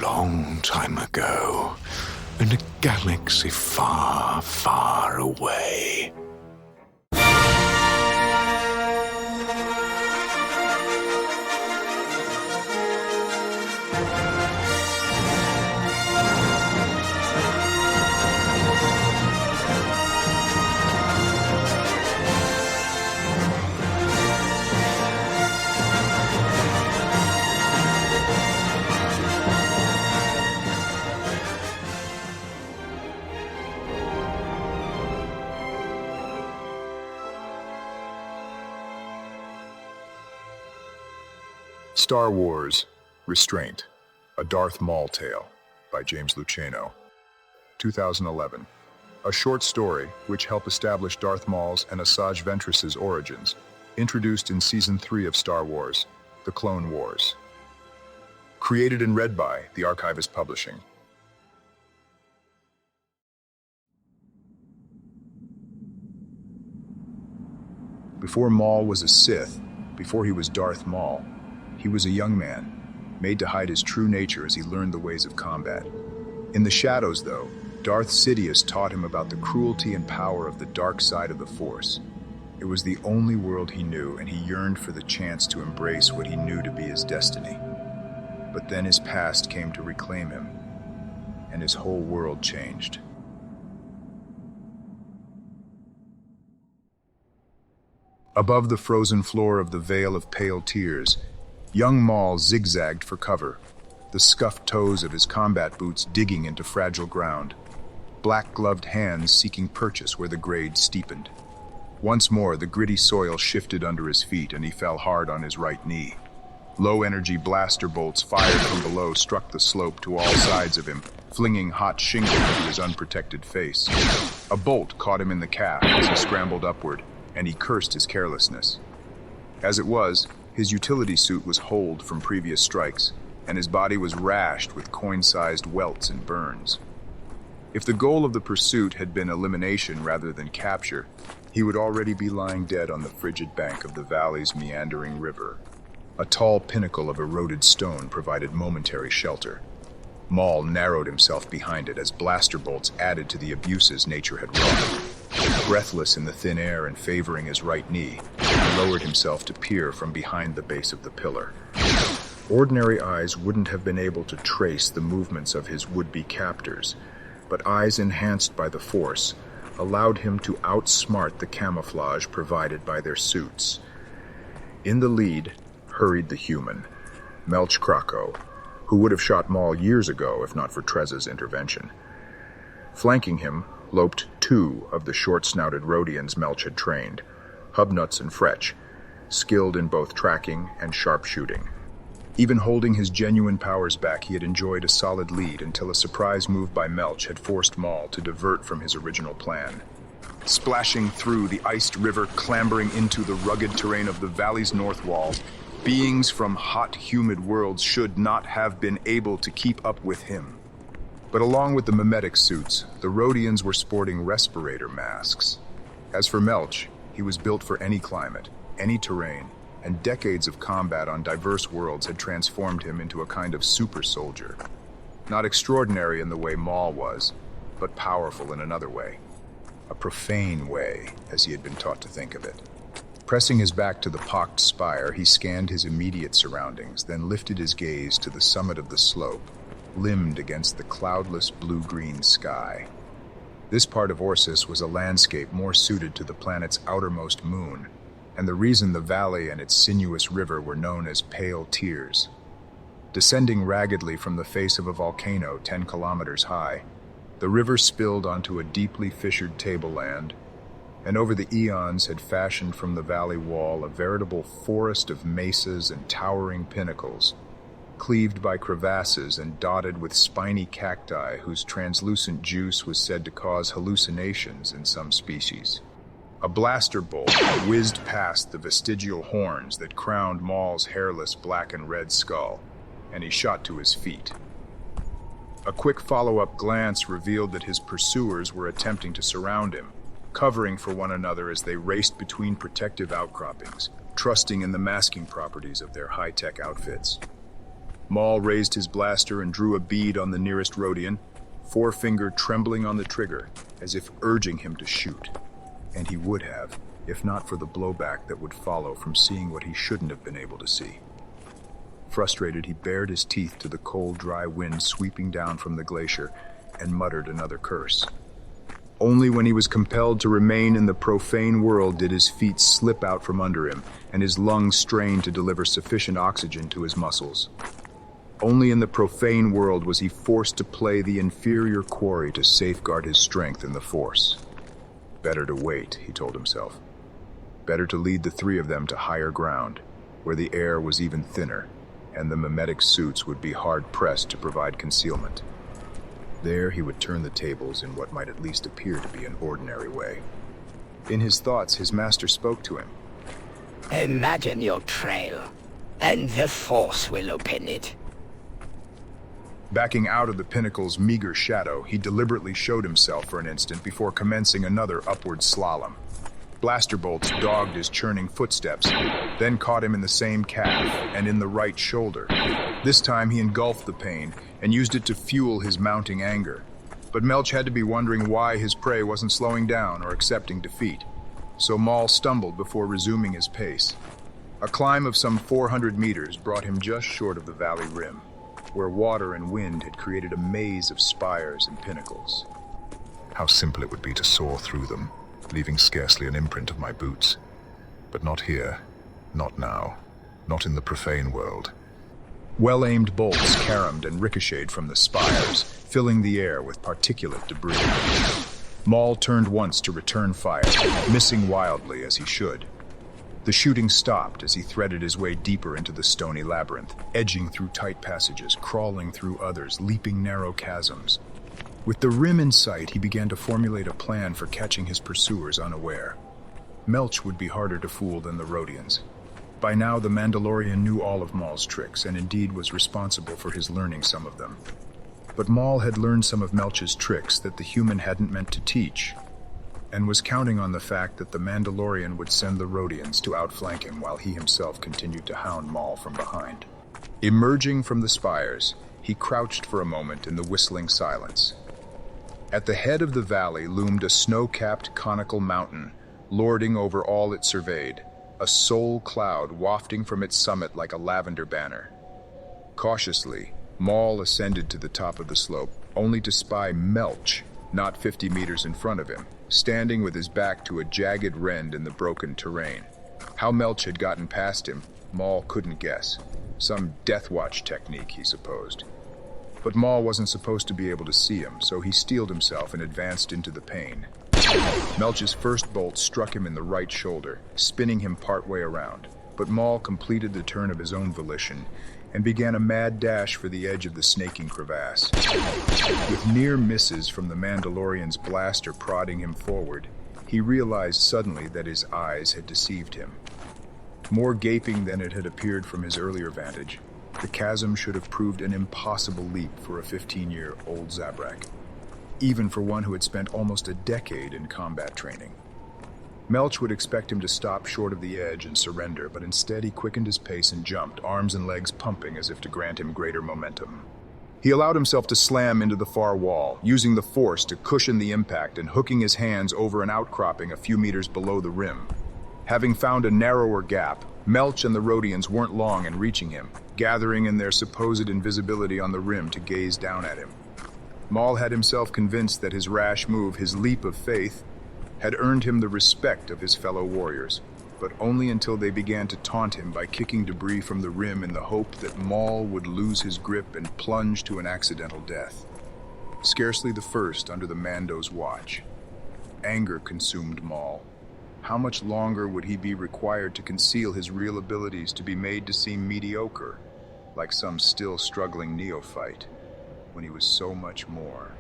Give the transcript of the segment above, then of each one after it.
long time ago, in a galaxy far, far away. Star Wars, Restraint, a Darth Maul tale by James Luceno, 2011. A short story which helped establish Darth Maul's and Asajj Ventress's origins, introduced in Season 3 of Star Wars, The Clone Wars. Created and read by the Archivist Publishing. Before Maul was a Sith, before he was Darth Maul, he was a young man, made to hide his true nature as he learned the ways of combat. In the shadows, though, Darth Sidious taught him about the cruelty and power of the dark side of the Force. It was the only world he knew, and he yearned for the chance to embrace what he knew to be his destiny. But then his past came to reclaim him, and his whole world changed. Above the frozen floor of the Vale of Pale Tears, young Maul zigzagged for cover, the scuffed toes of his combat boots digging into fragile ground, black-gloved hands seeking purchase where the grade steepened. Once more, the gritty soil shifted under his feet, and he fell hard on his right knee. Low-energy blaster bolts fired from below struck the slope to all sides of him, flinging hot shingle into his unprotected face. A bolt caught him in the calf as he scrambled upward, and he cursed his carelessness. As it was, his utility suit was holed from previous strikes, and his body was rashed with coin-sized welts and burns. If the goal of the pursuit had been elimination rather than capture, he would already be lying dead on the frigid bank of the valley's meandering river. A tall pinnacle of eroded stone provided momentary shelter. Maul narrowed himself behind it as blaster bolts added to the abuses nature had wrought. Breathless in the thin air and favoring his right knee, he lowered himself to peer from behind the base of the pillar. Ordinary eyes wouldn't have been able to trace the movements of his would-be captors, but eyes enhanced by the Force allowed him to outsmart the camouflage provided by their suits. In the lead hurried the human, Meltch Krakko, who would have shot Maul years ago if not for Trezza's intervention. Flanking him loped two of the short-snouted Rhodians Meltch had trained, Hubnuts and Fretch, skilled in both tracking and sharpshooting. Even holding his genuine powers back, he had enjoyed a solid lead until a surprise move by Meltch had forced Maul to divert from his original plan. Splashing through the iced river, clambering into the rugged terrain of the valley's north wall, beings from hot, humid worlds should not have been able to keep up with him. But along with the mimetic suits, the Rhodians were sporting respirator masks. As for Meltch, he was built for any climate, any terrain, and decades of combat on diverse worlds had transformed him into a kind of super soldier. Not extraordinary in the way Maul was, but powerful in another way. A profane way, as he had been taught to think of it. Pressing his back to the pocked spire, he scanned his immediate surroundings, then lifted his gaze to the summit of the slope, limned against the cloudless blue-green sky. This part of Orsis was a landscape more suited to the planet's outermost moon, and the reason the valley and its sinuous river were known as Pale Tears. Descending raggedly from the face of a volcano 10 kilometers high, the river spilled onto a deeply fissured tableland, and over the eons had fashioned from the valley wall a veritable forest of mesas and towering pinnacles, cleaved by crevasses and dotted with spiny cacti whose translucent juice was said to cause hallucinations in some species. A blaster bolt whizzed past the vestigial horns that crowned Maul's hairless black and red skull, and he shot to his feet. A quick follow-up glance revealed that his pursuers were attempting to surround him, covering for one another as they raced between protective outcroppings, trusting in the masking properties of their high-tech outfits. Maul raised his blaster and drew a bead on the nearest Rodian, forefinger trembling on the trigger, as if urging him to shoot. And he would have, if not for the blowback that would follow from seeing what he shouldn't have been able to see. Frustrated, he bared his teeth to the cold, dry wind sweeping down from the glacier and muttered another curse. Only when he was compelled to remain in the profane world did his feet slip out from under him and his lungs strain to deliver sufficient oxygen to his muscles. Only in the profane world was he forced to play the inferior quarry to safeguard his strength in the Force. Better to wait, he told himself. Better to lead the three of them to higher ground, where the air was even thinner, and the mimetic suits would be hard-pressed to provide concealment. There he would turn the tables in what might at least appear to be an ordinary way. In his thoughts, his master spoke to him. Imagine your trail, and the Force will open it. Backing out of the pinnacle's meager shadow, he deliberately showed himself for an instant before commencing another upward slalom. Blaster bolts dogged his churning footsteps, then caught him in the same calf and in the right shoulder. This time he engulfed the pain and used it to fuel his mounting anger. But Meltch had to be wondering why his prey wasn't slowing down or accepting defeat. So Maul stumbled before resuming his pace. A climb of some 400 meters brought him just short of the valley rim, where water and wind had created a maze of spires and pinnacles. How simple it would be to soar through them, leaving scarcely an imprint of my boots. But not here, not now, not in the profane world. Well-aimed bolts caromed and ricocheted from the spires, filling the air with particulate debris. Maul turned once to return fire, missing wildly as he should. The shooting stopped as he threaded his way deeper into the stony labyrinth, edging through tight passages, crawling through others, leaping narrow chasms. With the rim in sight, he began to formulate a plan for catching his pursuers unaware. Meltch would be harder to fool than the Rodians. By now, the Mandalorian knew all of Maul's tricks, and indeed was responsible for his learning some of them. But Maul had learned some of Melch's tricks that the human hadn't meant to teach, and was counting on the fact that the Mandalorian would send the Rodians to outflank him while he himself continued to hound Maul from behind. Emerging from the spires, he crouched for a moment in the whistling silence. At the head of the valley loomed a snow-capped conical mountain, lording over all it surveyed, a soul cloud wafting from its summit like a lavender banner. Cautiously, Maul ascended to the top of the slope, only to spy Meltch, not 50 meters in front of him, standing with his back to a jagged rend in the broken terrain. How Meltch had gotten past him, Maul couldn't guess. Some Death Watch technique, he supposed. But Maul wasn't supposed to be able to see him, so he steeled himself and advanced into the pain. Melch's first bolt struck him in the right shoulder, spinning him partway around, but Maul completed the turn of his own volition and began a mad dash for the edge of the snaking crevasse. With near misses from the Mandalorian's blaster prodding him forward, he realized suddenly that his eyes had deceived him. More gaping than it had appeared from his earlier vantage, the chasm should have proved an impossible leap for a 15-year-old Zabrak, even for one who had spent almost a decade in combat training. Meltch would expect him to stop short of the edge and surrender, but instead he quickened his pace and jumped, arms and legs pumping as if to grant him greater momentum. He allowed himself to slam into the far wall, using the force to cushion the impact and hooking his hands over an outcropping a few meters below the rim. Having found a narrower gap, Meltch and the Rodians weren't long in reaching him, gathering in their supposed invisibility on the rim to gaze down at him. Maul had himself convinced that his rash move, his leap of faith, had earned him the respect of his fellow warriors, but only until they began to taunt him by kicking debris from the rim in the hope that Maul would lose his grip and plunge to an accidental death. Scarcely the first under the Mando's watch. Anger consumed Maul. How much longer would he be required to conceal his real abilities to be made to seem mediocre, like some still struggling neophyte, when he was so much more?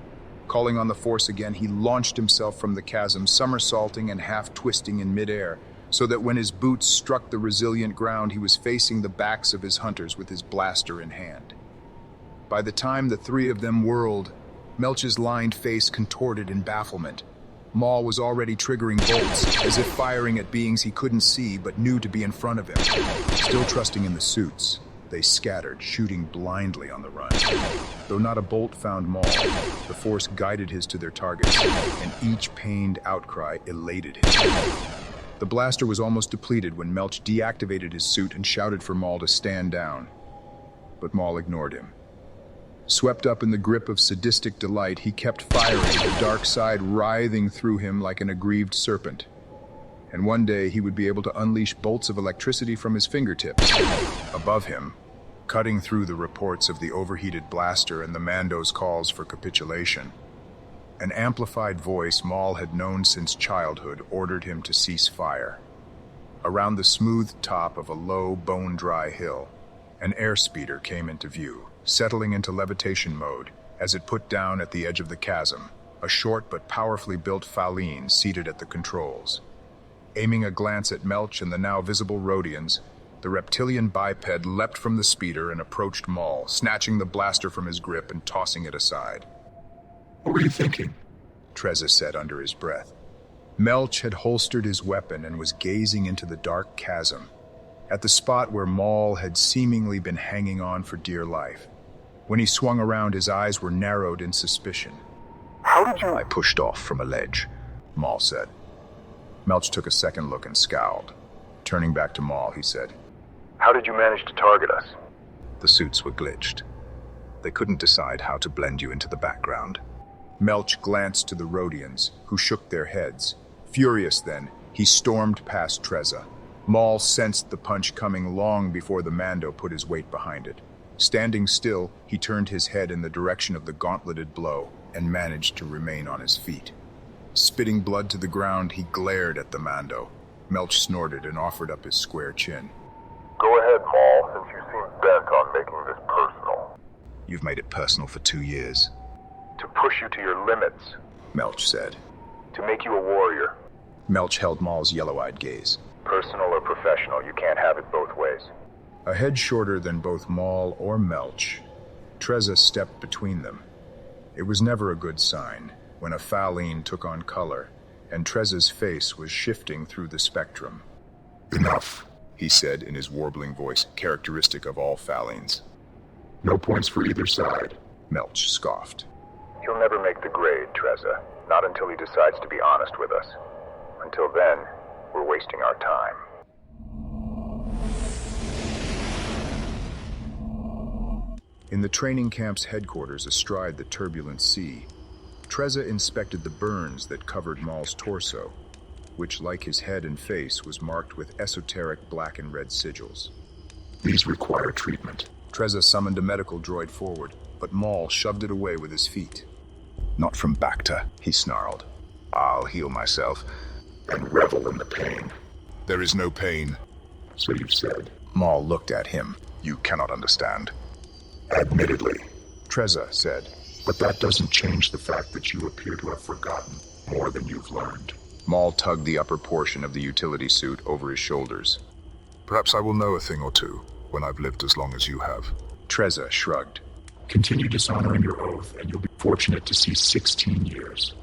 Calling on the Force again, he launched himself from the chasm, somersaulting and half-twisting in midair, so that when his boots struck the resilient ground, he was facing the backs of his hunters with his blaster in hand. By the time the three of them whirled, Melch's lined face contorted in bafflement. Maul was already triggering bolts, as if firing at beings he couldn't see but knew to be in front of him. Still trusting in the suits, They scattered, shooting blindly on the run. Though not a bolt found Maul, the Force guided his to their targets, and each pained outcry elated him. The blaster was almost depleted when Meltch deactivated his suit and shouted for Maul to stand down. But Maul ignored him. Swept up in the grip of sadistic delight, he kept firing, the dark side writhing through him like an aggrieved serpent. And one day he would be able to unleash bolts of electricity from his fingertips. Above him, cutting through the reports of the overheated blaster and the Mando's calls for capitulation, an amplified voice Maul had known since childhood ordered him to cease fire. Around the smooth top of a low, bone-dry hill, an airspeeder came into view, settling into levitation mode as it put down at the edge of the chasm, a short but powerfully built Faline seated at the controls. Aiming a glance at Meltch and the now visible Rhodians, the reptilian biped leapt from the speeder and approached Maul, snatching the blaster from his grip and tossing it aside. "What were you thinking?" Trezza said under his breath. Meltch had holstered his weapon and was gazing into the dark chasm, at the spot where Maul had seemingly been hanging on for dear life. When he swung around, his eyes were narrowed in suspicion. "How did you—" "I pushed off from a ledge," Maul said. Meltch took a second look and scowled. Turning back to Maul, he said, "How did you manage to target us?" "The suits were glitched. They couldn't decide how to blend you into the background." Meltch glanced to the Rhodians, who shook their heads. Furious then, he stormed past Trezza. Maul sensed the punch coming long before the Mando put his weight behind it. Standing still, he turned his head in the direction of the gauntleted blow and managed to remain on his feet. Spitting blood to the ground, he glared at the Mando. Meltch snorted and offered up his square chin. "Go ahead, Maul, since you seem bent on making this personal." "You've made it personal for 2 years." "To push you to your limits. Meltch said. To make you a warrior. Meltch held Maul's yellow-eyed gaze. Personal or professional, you can't have it both ways." A head shorter than both Maul or Meltch, Trezza stepped between them. It was never a good sign when a Faline took on color, and Trezza's face was shifting through the spectrum. "Enough," he said in his warbling voice, characteristic of all Falines. "No points for either side." Meltch scoffed. "He'll never make the grade, Trezza. Not until he decides to be honest with us. Until then, we're wasting our time." In the training camp's headquarters astride the turbulent sea, Trezza inspected the burns that covered Maul's torso, which, like his head and face, was marked with esoteric black and red sigils. "These require treatment." Trezza summoned a medical droid forward, but Maul shoved it away with his feet. "Not from Bacta," he snarled. "I'll heal myself." "And revel in the pain." "There is no pain." "So you've said." Maul looked at him. "You cannot understand." "Admittedly," Trezza said. "but that doesn't change the fact that you appear to have forgotten more than you've learned." Maul tugged the upper portion of the utility suit over his shoulders. "Perhaps I will know a thing or two when I've lived as long as you have." Trezza shrugged. "Continue dishonoring your oath, and you'll be fortunate to see 16 years.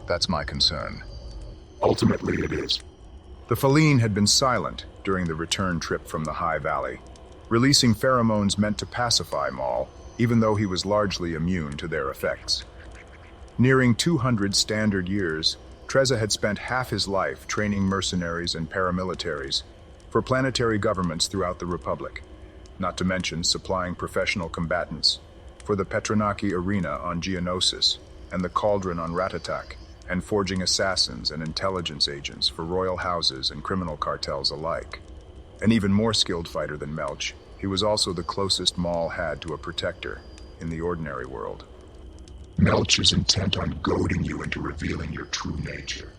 "That's my concern." "Ultimately, it is." The Faline had been silent during the return trip from the High Valley, releasing pheromones meant to pacify Maul, even though he was largely immune to their effects. Nearing 200 standard years, Trezza had spent half his life training mercenaries and paramilitaries for planetary governments throughout the Republic, not to mention supplying professional combatants for the Petronaki Arena on Geonosis and the Cauldron on Ratatak, and forging assassins and intelligence agents for royal houses and criminal cartels alike. An even more skilled fighter than Meltch, he was also the closest Maul had to a protector in the ordinary world. "Meltch is intent on goading you into revealing your true nature.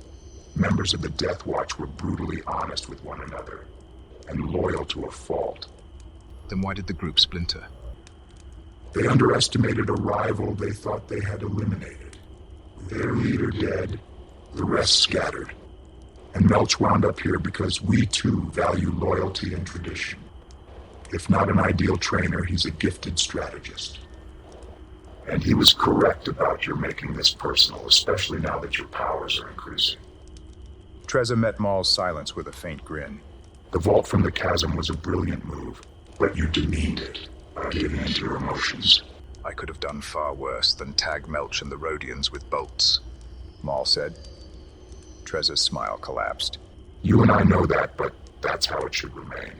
Members of the Death Watch were brutally honest with one another, and loyal to a fault. Then why did the group splinter? They underestimated a rival they thought they had eliminated. With their leader dead, the rest scattered. And Meltch wound up here because we too value loyalty and tradition. If not an ideal trainer, he's a gifted strategist. And he was correct about your making this personal, especially now that your powers are increasing." Trezza met Maul's silence with a faint grin. "The vault from the chasm was a brilliant move, but you demeaned it by giving into your emotions. I could have done far worse than tag Meltch and the Rhodians with bolts, Maul said. Trezza's smile collapsed. You and I know that, but that's how it should remain.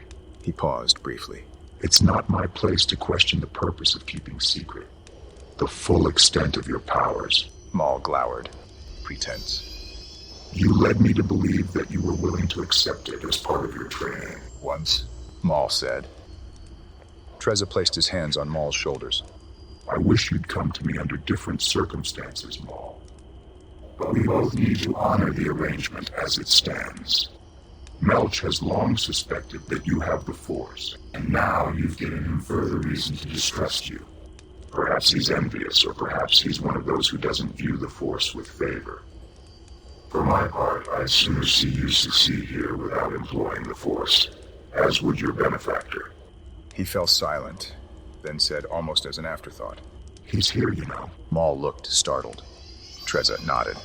He paused briefly. It's not my place to question the purpose of keeping secret the full extent of your powers. Maul glowered. Pretense. You led me to believe that you were willing to accept it as part of your training. Once, Maul said. Trezza placed his hands on Maul's shoulders. I wish you'd come to me under different circumstances, Maul. But we both need to honor the arrangement as it stands. Meltch has long suspected that you have the Force, and now you've given him further reason to distrust you. Perhaps he's envious, or perhaps he's one of those who doesn't view the Force with favor. For my part, I'd sooner see you succeed here without employing the Force, as would your benefactor. He fell silent, then said almost as an afterthought. He's here, you know. Maul looked startled. Trezza nodded.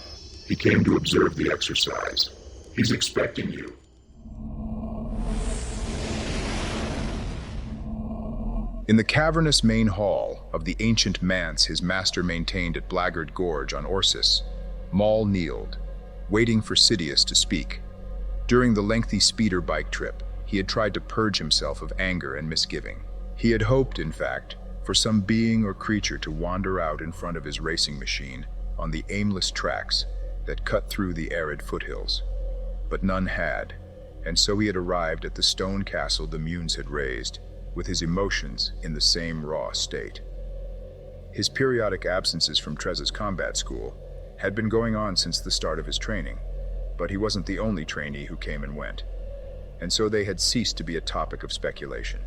He came to observe the exercise. He's expecting you. In the cavernous main hall of the ancient manse his master maintained at Blackguard Gorge on Orsis, Maul kneeled, waiting for Sidious to speak. During the lengthy speeder bike trip, he had tried to purge himself of anger and misgiving. He had hoped, in fact, for some being or creature to wander out in front of his racing machine on the aimless tracks that cut through the arid foothills. But none had, and so he had arrived at the stone castle the Munes had raised, with his emotions in the same raw state. His periodic absences from Trezza's combat school had been going on since the start of his training, but he wasn't the only trainee who came and went, and so they had ceased to be a topic of speculation.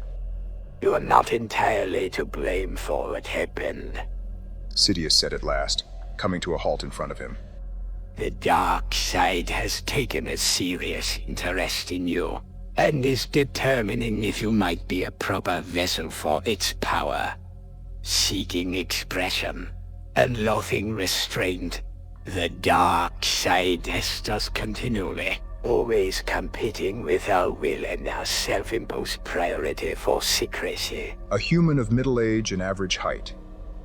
You are not entirely to blame for what happened, Sidious said at last, coming to a halt in front of him. The dark side has taken a serious interest in you, and is determining if you might be a proper vessel for its power. Seeking expression and loathing restraint, the dark side tests us continually, always competing with our will and our self-imposed priority for secrecy. A human of middle age and average height,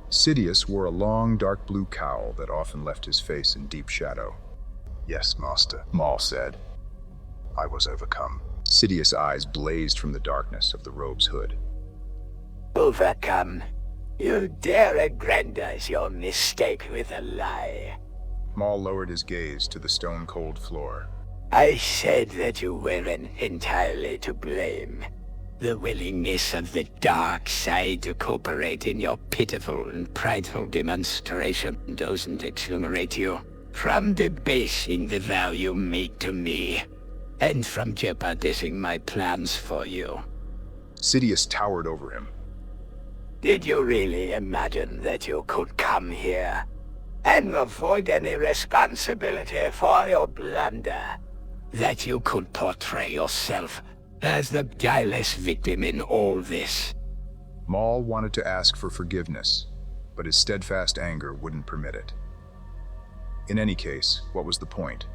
Sidious wore a long dark blue cowl that often left his face in deep shadow. Yes, Master, Maul said. I was overcome. Sidious' eyes blazed from the darkness of the robe's hood. Overcome? You dare aggrandize your mistake with a lie. Maul lowered his gaze to the stone-cold floor. I said that you weren't entirely to blame. The willingness of the dark side to cooperate in your pitiful and prideful demonstration doesn't exonerate you from debasing the vow you made to me, and from jeopardizing my plans for you. Sidious towered over him. Did you really imagine that you could come here and avoid any responsibility for your blunder? That you could portray yourself as the guileless victim in all this? Maul wanted to ask for forgiveness, but his steadfast anger wouldn't permit it. In any case, what was the point,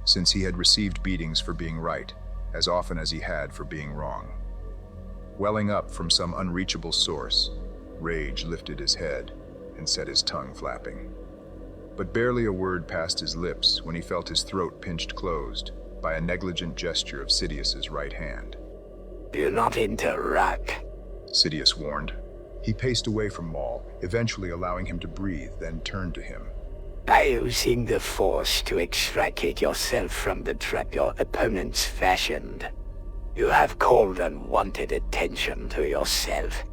since he had received beatings for being right, as often as he had for being wrong? Welling up from some unreachable source, rage lifted his head and set his tongue flapping. But barely a word passed his lips when he felt his throat pinched closed by a negligent gesture of Sidious's right hand. Do not interrupt, Sidious warned. He paced away from Maul, eventually allowing him to breathe, then turned to him. By using the Force to extricate yourself from the trap your opponents fashioned, you have called unwanted attention to yourself.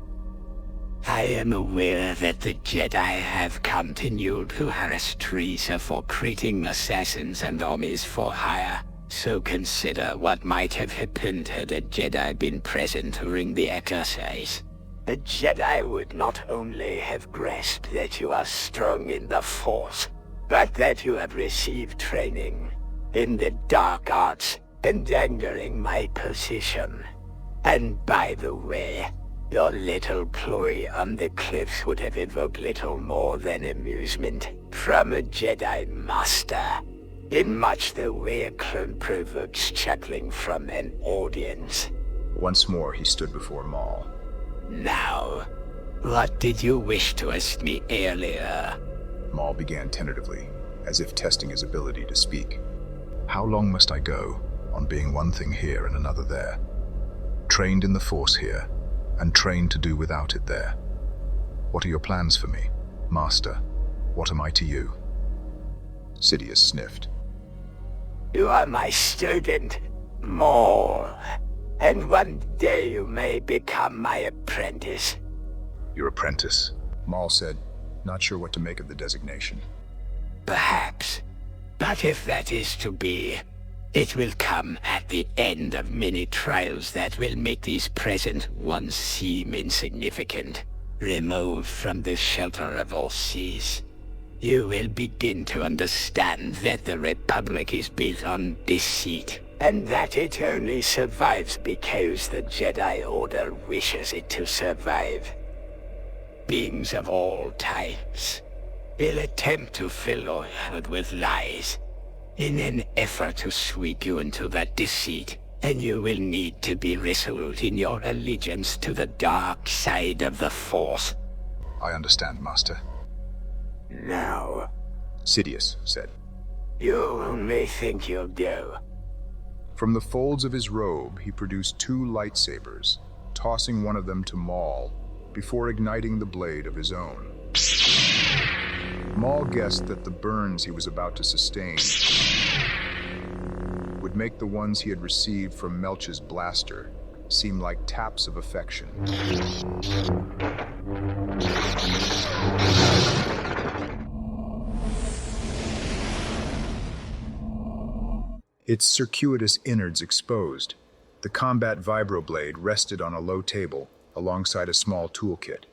I am aware that the Jedi have continued to harass Trezza for creating assassins and armies for hire, so consider what might have happened had a Jedi been present during the exercise. A Jedi would not only have grasped that you are strong in the Force, but that you have received training in the dark arts, endangering my position. And by the way, your little ploy on the cliffs would have evoked little more than amusement from a Jedi Master, in much the way a clone provokes chuckling from an audience. Once more he stood before Maul, Now, what did you wish to ask me earlier? Maul began tentatively, as if testing his ability to speak. How long must I go on being one thing here and another there? Trained in the Force here, and trained to do without it there. What are your plans for me, Master? What am I to you? Sidious sniffed. You are my student, Maul, and one day you may become my apprentice. Your apprentice, Maul said, not sure what to make of the designation. Perhaps. But if that is to be, it will come at the end of many trials that will make these present ones seem insignificant. Removed from the shelter of Orsis, you will begin to understand that the Republic is built on deceit, and that it only survives because the Jedi Order wishes it to survive. Beings of all types will attempt to fill your head with lies in an effort to sweep you into that deceit, and you will need to be resolute in your allegiance to the dark side of the Force. I understand, Master. Now, Sidious said. You only think you do. From the folds of his robe, he produced 2 lightsabers, tossing one of them to Maul before igniting the blade of his own. Maul guessed that the burns he was about to sustain would make the ones he had received from Melch's blaster seem like taps of affection. Its circuitous innards exposed, the combat vibroblade rested on a low table alongside a small toolkit.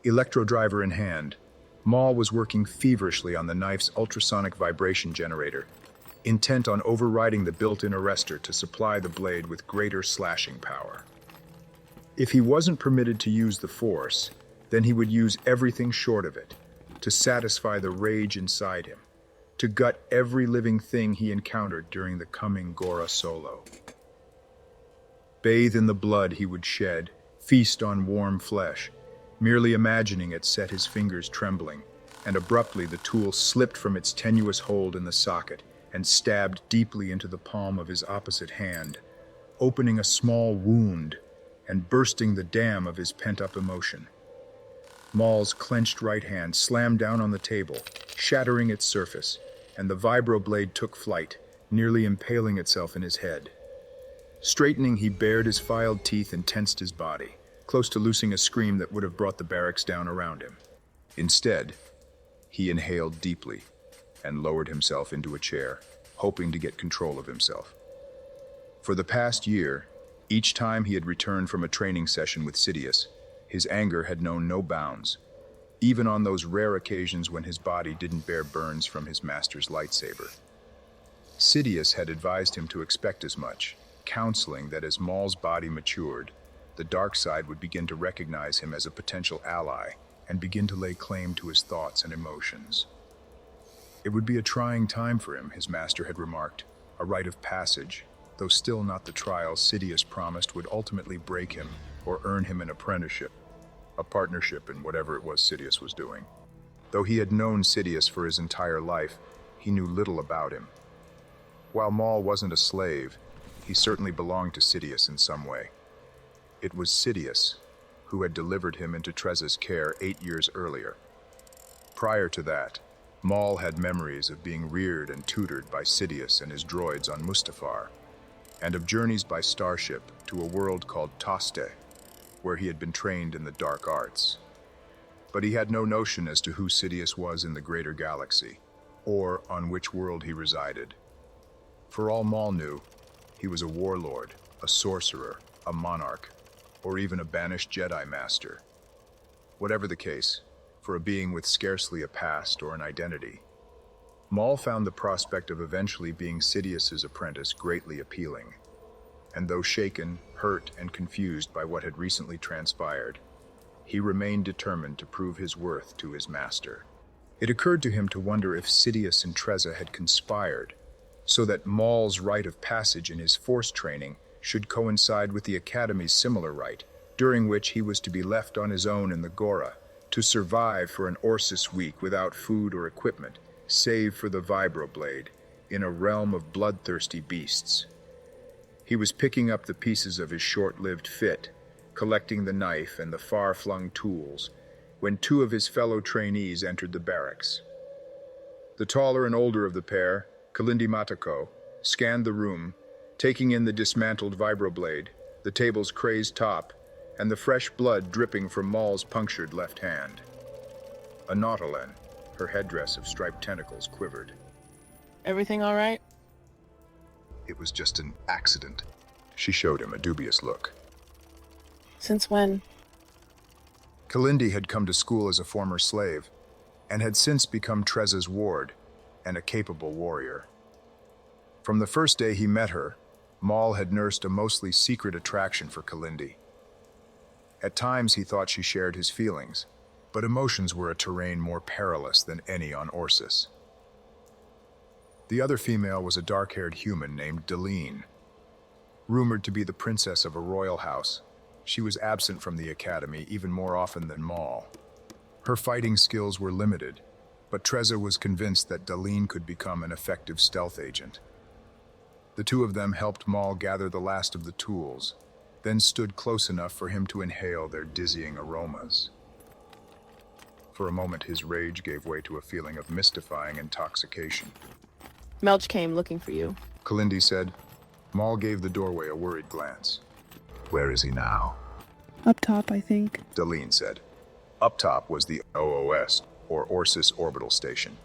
Electrodriver in hand, Maul was working feverishly on the knife's ultrasonic vibration generator, intent on overriding the built-in arrestor to supply the blade with greater slashing power. If he wasn't permitted to use the Force, then he would use everything short of it, to satisfy the rage inside him, to gut every living thing he encountered during the coming Gora Solo. Bathe in the blood he would shed, feast on warm flesh. Merely imagining it set his fingers trembling, and abruptly the tool slipped from its tenuous hold in the socket and stabbed deeply into the palm of his opposite hand, opening a small wound and bursting the dam of his pent-up emotion. Maul's clenched right hand slammed down on the table, shattering its surface, and the vibroblade took flight, nearly impaling itself in his head. Straightening, he bared his filed teeth and tensed his body, close to loosing a scream that would have brought the barracks down around him. Instead, he inhaled deeply and lowered himself into a chair, hoping to get control of himself. For the past year, each time he had returned from a training session with Sidious, his anger had known no bounds, even on those rare occasions when his body didn't bear burns from his master's lightsaber. Sidious had advised him to expect as much, counseling that as Maul's body matured, the dark side would begin to recognize him as a potential ally and begin to lay claim to his thoughts and emotions. It would be a trying time for him, his master had remarked, a rite of passage, though still not the trial Sidious promised would ultimately break him or earn him an apprenticeship, a partnership in whatever it was Sidious was doing. Though he had known Sidious for his entire life, he knew little about him. While Maul wasn't a slave, he certainly belonged to Sidious in some way. It was Sidious who had delivered him into Trezza's care 8 years earlier. Prior to that, Maul had memories of being reared and tutored by Sidious and his droids on Mustafar, and of journeys by starship to a world called Toste, where he had been trained in the dark arts. But he had no notion as to who Sidious was in the greater galaxy, or on which world he resided. For all Maul knew, he was a warlord, a sorcerer, a monarch, or even a banished Jedi master. Whatever the case, for a being with scarcely a past or an identity, Maul found the prospect of eventually being Sidious's apprentice greatly appealing, and though shaken, hurt, and confused by what had recently transpired, he remained determined to prove his worth to his master. It occurred to him to wonder if Sidious and Trezza had conspired, so that Maul's rite of passage in his Force training should coincide with the Academy's similar rite, during which he was to be left on his own in the Gora, to survive for an Orsis week without food or equipment, save for the vibroblade, in a realm of bloodthirsty beasts. He was picking up the pieces of his short-lived fit, collecting the knife and the far-flung tools, when two of his fellow trainees entered the barracks. The taller and older of the pair, Kalindi Matako, scanned the room, taking in the dismantled vibroblade, the table's crazed top, and the fresh blood dripping from Maul's punctured left hand. A Nautilin, her headdress of striped tentacles, quivered. Everything all right? It was just an accident. She showed him a dubious look. Since when? Kalindi had come to school as a former slave, and had since become Trezza's ward, and a capable warrior. From the first day he met her, Maul had nursed a mostly secret attraction for Kalindi. At times he thought she shared his feelings, but emotions were a terrain more perilous than any on Orsis. The other female was a dark-haired human named Deline. Rumored to be the princess of a royal house, she was absent from the academy even more often than Maul. Her fighting skills were limited, but Trezza was convinced that Deline could become an effective stealth agent. The two of them helped Maul gather the last of the tools, then stood close enough for him to inhale their dizzying aromas. For a moment his rage gave way to a feeling of mystifying intoxication. Meltch came looking for you. Kalindi said. Maul gave the doorway a worried glance. Where is he now? Up top, I think. Deline said. Up top was the OOS, or Orsis Orbital Station.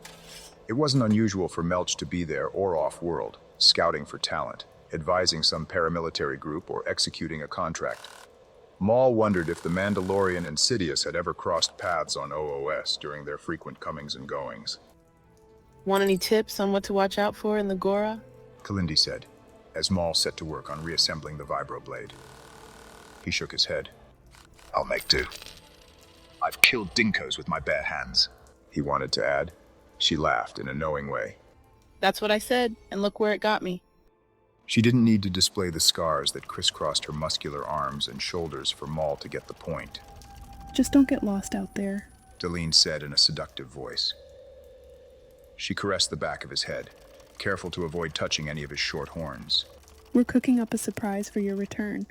It wasn't unusual for Meltch to be there or off-world, scouting for talent, advising some paramilitary group, or executing a contract. Maul wondered if the Mandalorian and Sidious had ever crossed paths on OOS during their frequent comings and goings. Want any tips on what to watch out for in the Gora? Kalindi said, as Maul set to work on reassembling the vibroblade. He shook his head. I'll make do. I've killed dinkos with my bare hands, he wanted to add. She laughed in a knowing way. That's what I said, and look where it got me. She didn't need to display the scars that crisscrossed her muscular arms and shoulders for Maul to get the point. Just don't get lost out there, Deline said in a seductive voice. She caressed the back of his head, careful to avoid touching any of his short horns. We're cooking up a surprise for your return.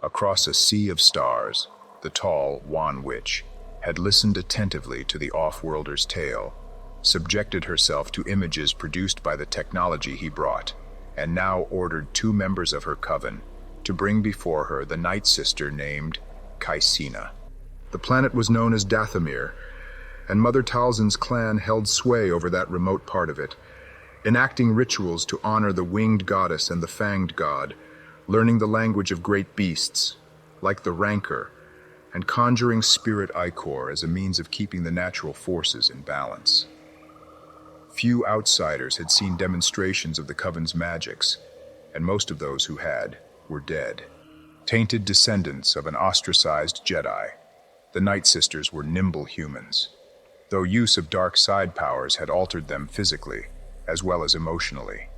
Across a sea of stars, the tall, wan witch had listened attentively to the off-worlder's tale, subjected herself to images produced by the technology he brought, and now ordered two members of her coven to bring before her the Night Sister named Kycina. The planet was known as Dathomir, and Mother Talzin's clan held sway over that remote part of it, enacting rituals to honor the winged goddess and the fanged god, learning the language of great beasts, like the Rancor, and conjuring spirit ichor as a means of keeping the natural forces in balance. Few outsiders had seen demonstrations of the Coven's magics, and most of those who had were dead. Tainted descendants of an ostracized Jedi, the Night Sisters were nimble humans, though use of dark side powers had altered them physically, as well as emotionally.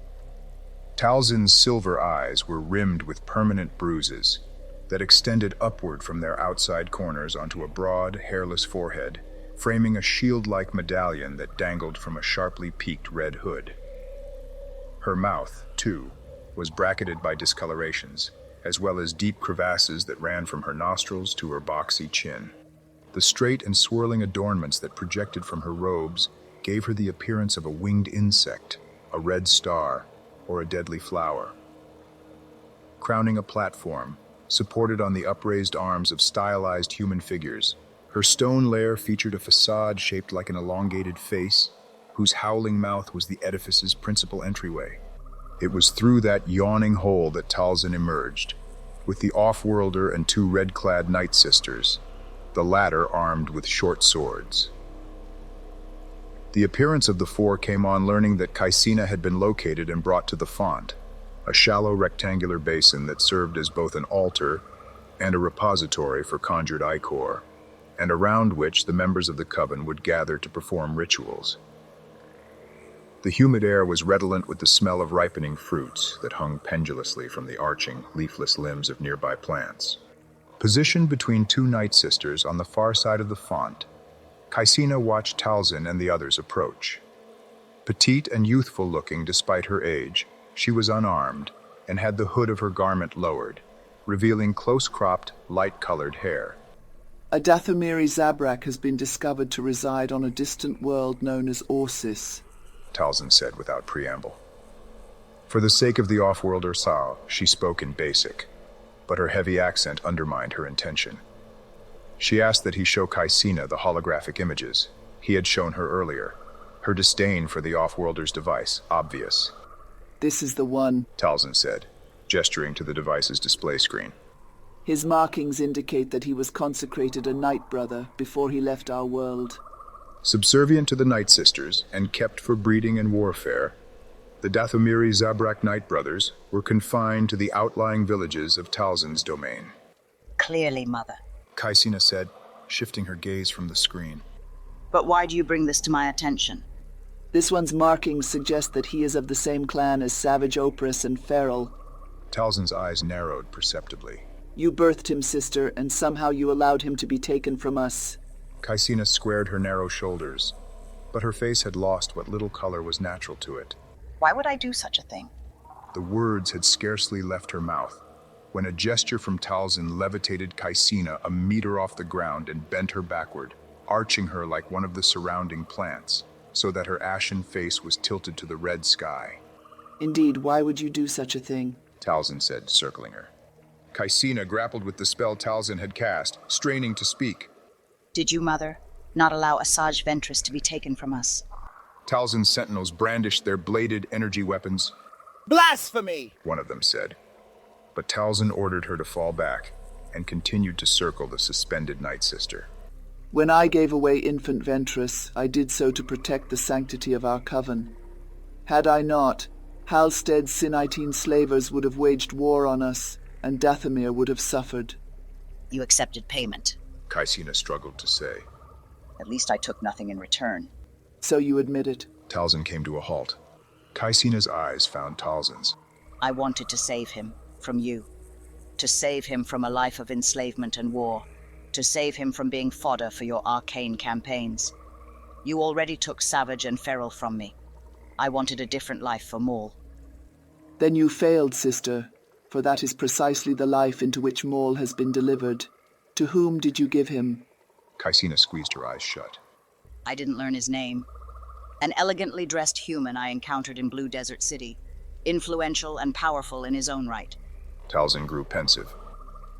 Talzin's silver eyes were rimmed with permanent bruises that extended upward from their outside corners onto a broad, hairless forehead, framing a shield-like medallion that dangled from a sharply peaked red hood. Her mouth, too, was bracketed by discolorations, as well as deep crevasses that ran from her nostrils to her boxy chin. The straight and swirling adornments that projected from her robes gave her the appearance of a winged insect, a red star, or a deadly flower. Crowning a platform, supported on the upraised arms of stylized human figures, her stone lair featured a facade shaped like an elongated face, whose howling mouth was the edifice's principal entryway. It was through that yawning hole that Talzin emerged, with the off-worlder and two red-clad Night Sisters, the latter armed with short swords. The appearance of the four came on learning that Kycina had been located and brought to the font, a shallow rectangular basin that served as both an altar and a repository for conjured ichor, and around which the members of the coven would gather to perform rituals. The humid air was redolent with the smell of ripening fruits that hung pendulously from the arching, leafless limbs of nearby plants. Positioned between two Night Sisters on the far side of the font, Kycina watched Talzin and the others approach. Petite and youthful-looking despite her age, she was unarmed and had the hood of her garment lowered, revealing close-cropped, light-colored hair. A Dathomiri Zabrak has been discovered to reside on a distant world known as Orsis, Talzin said without preamble. For the sake of the off-worlder Sao, she spoke in basic, but her heavy accent undermined her intention. She asked that he show Kycina the holographic images he had shown her earlier, her disdain for the off-worlder's device obvious. This is the one, Talzin said, gesturing to the device's display screen. His markings indicate that he was consecrated a Nightbrother before he left our world. Subservient to the Night Sisters and kept for breeding and warfare, the Dathomiri Zabrak Nightbrothers were confined to the outlying villages of Talzin's domain. Clearly, Mother. Kycina said, shifting her gaze from the screen. But why do you bring this to my attention? This one's markings suggest that he is of the same clan as Savage Opress and Feral. Talzin's eyes narrowed perceptibly. You birthed him, sister, and somehow you allowed him to be taken from us. Kycina squared her narrow shoulders, but her face had lost what little color was natural to it. Why would I do such a thing? The words had scarcely left her mouth when a gesture from Talzin levitated Kycina a meter off the ground and bent her backward, arching her like one of the surrounding plants, so that her ashen face was tilted to the red sky. Indeed, why would you do such a thing? Talzin said, circling her. Kycina grappled with the spell Talzin had cast, straining to speak. Did you, Mother, not allow Asajj Ventress to be taken from us? Talzin's sentinels brandished their bladed energy weapons. Blasphemy! One of them said. But Talzin ordered her to fall back and continued to circle the suspended Night Sister. When I gave away infant Ventress, I did so to protect the sanctity of our coven. Had I not, Halstead's Sinitine slavers would have waged war on us, and Dathomir would have suffered. You accepted payment. Kycina struggled to say. At least I took nothing in return. So you admit it? Talzin came to a halt. Kycina's eyes found Talzin's. I wanted to save him from you. To save him from a life of enslavement and war. To save him from being fodder for your arcane campaigns. You already took Savage and Feral from me. I wanted a different life for Maul. Then you failed, sister, for that is precisely the life into which Maul has been delivered. To whom did you give him? Kycina squeezed her eyes shut. I didn't learn his name. An elegantly dressed human I encountered in Blue Desert City. Influential and powerful in his own right. Talzin grew pensive.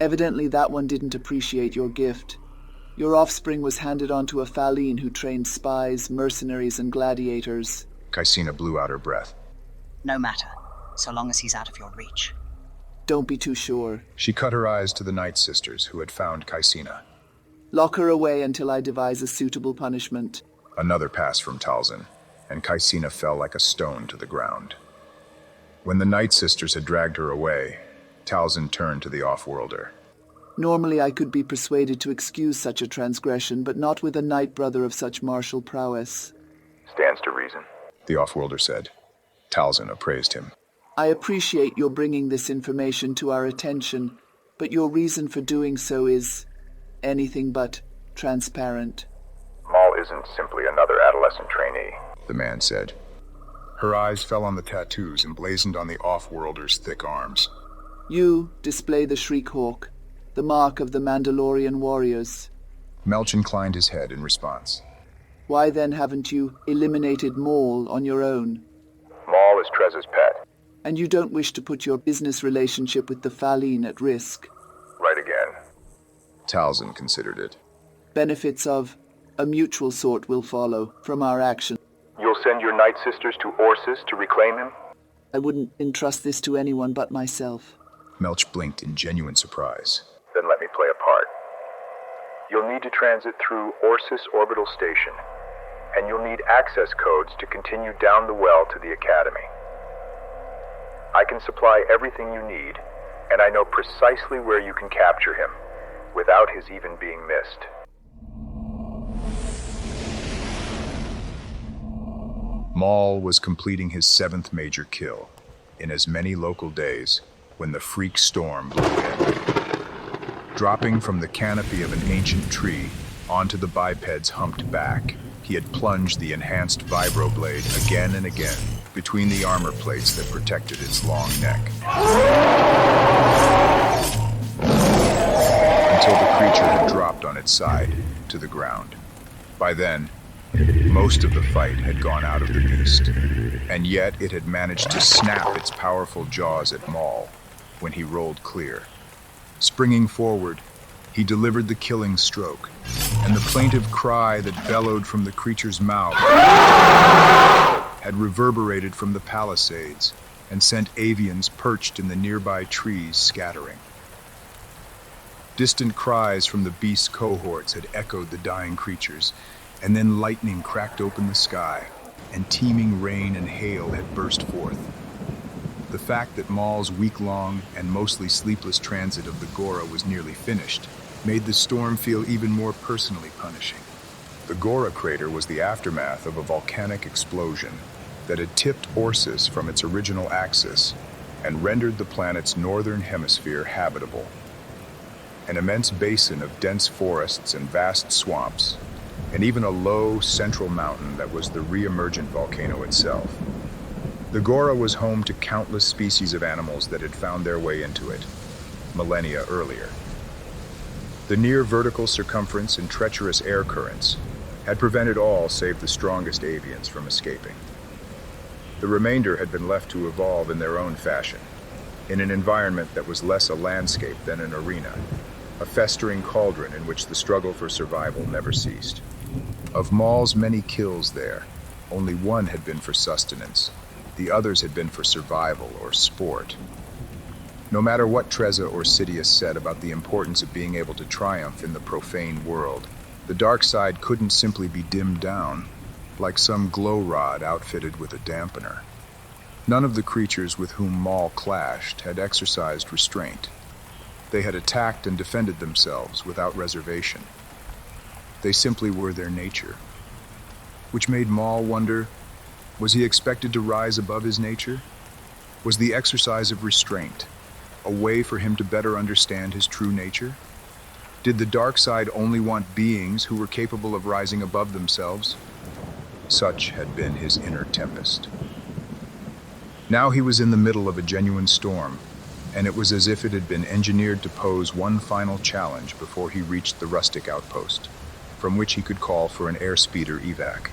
Evidently that one didn't appreciate your gift. Your offspring was handed on to a Faline who trained spies, mercenaries, and gladiators. Kycina blew out her breath. No matter, so long as he's out of your reach. Don't be too sure. She cut her eyes to the Night Sisters who had found Kycina. Lock her away until I devise a suitable punishment. Another pass from Talzin, and Kycina fell like a stone to the ground. When the Night Sisters had dragged her away, Talzin turned to the off-worlder. Normally I could be persuaded to excuse such a transgression, but not with a Nightbrother of such martial prowess. Stands to reason, The off-worlder said. Talzin appraised him. I appreciate your bringing this information to our attention, but your reason for doing so is anything but transparent. Maul isn't simply another adolescent trainee, The man said. Her eyes fell on the tattoos emblazoned on the off-worlder's thick arms. You display the Shriekhawk, the mark of the Mandalorian warriors. Meltch inclined his head in response. Why then haven't you eliminated Maul on your own? Maul is Trezza's pet. And you don't wish to put your business relationship with the Faline at risk? Right again. Talzin considered it. Benefits of a mutual sort will follow from our action. You'll send your Night Sisters to Orsis to reclaim him? I wouldn't entrust this to anyone but myself. Meltch blinked in genuine surprise. Then let me play a part. You'll need to transit through Orsis Orbital Station, and you'll need access codes to continue down the well to the Academy. I can supply everything you need, and I know precisely where you can capture him, without his even being missed. Maul was completing his 7th major kill in as many local days when the freak storm blew in. Dropping from the canopy of an ancient tree onto the biped's humped back, he had plunged the enhanced vibroblade again and again between the armor plates that protected its long neck, until the creature had dropped on its side to the ground. By then, most of the fight had gone out of the beast, and yet it had managed to snap its powerful jaws at Maul when he rolled clear. Springing forward, he delivered the killing stroke, and the plaintive cry that bellowed from the creature's mouth had reverberated from the palisades and sent avians perched in the nearby trees scattering. Distant cries from the beast's cohorts had echoed the dying creatures, and then lightning cracked open the sky, and teeming rain and hail had burst forth. The fact that Maul's week-long and mostly sleepless transit of the Gora was nearly finished made the storm feel even more personally punishing. The Gora crater was the aftermath of a volcanic explosion that had tipped Orsis from its original axis and rendered the planet's northern hemisphere habitable. An immense basin of dense forests and vast swamps, and even a low central mountain that was the re-emergent volcano itself. The Gora was home to countless species of animals that had found their way into it, millennia earlier. The near vertical circumference and treacherous air currents had prevented all save the strongest avians from escaping. The remainder had been left to evolve in their own fashion, in an environment that was less a landscape than an arena, a festering cauldron in which the struggle for survival never ceased. Of Maul's many kills there, only one had been for sustenance. The others had been for survival or sport. No matter what Trezza or Sidious said about the importance of being able to triumph in the profane world, the dark side couldn't simply be dimmed down, like some glow rod outfitted with a dampener. None of the creatures with whom Maul clashed had exercised restraint. They had attacked and defended themselves without reservation. They simply were their nature. Which made Maul wonder, was he expected to rise above his nature? Was the exercise of restraint a way for him to better understand his true nature? Did the dark side only want beings who were capable of rising above themselves? Such had been his inner tempest. Now he was in the middle of a genuine storm, and it was as if it had been engineered to pose one final challenge before he reached the rustic outpost, from which he could call for an airspeeder evac.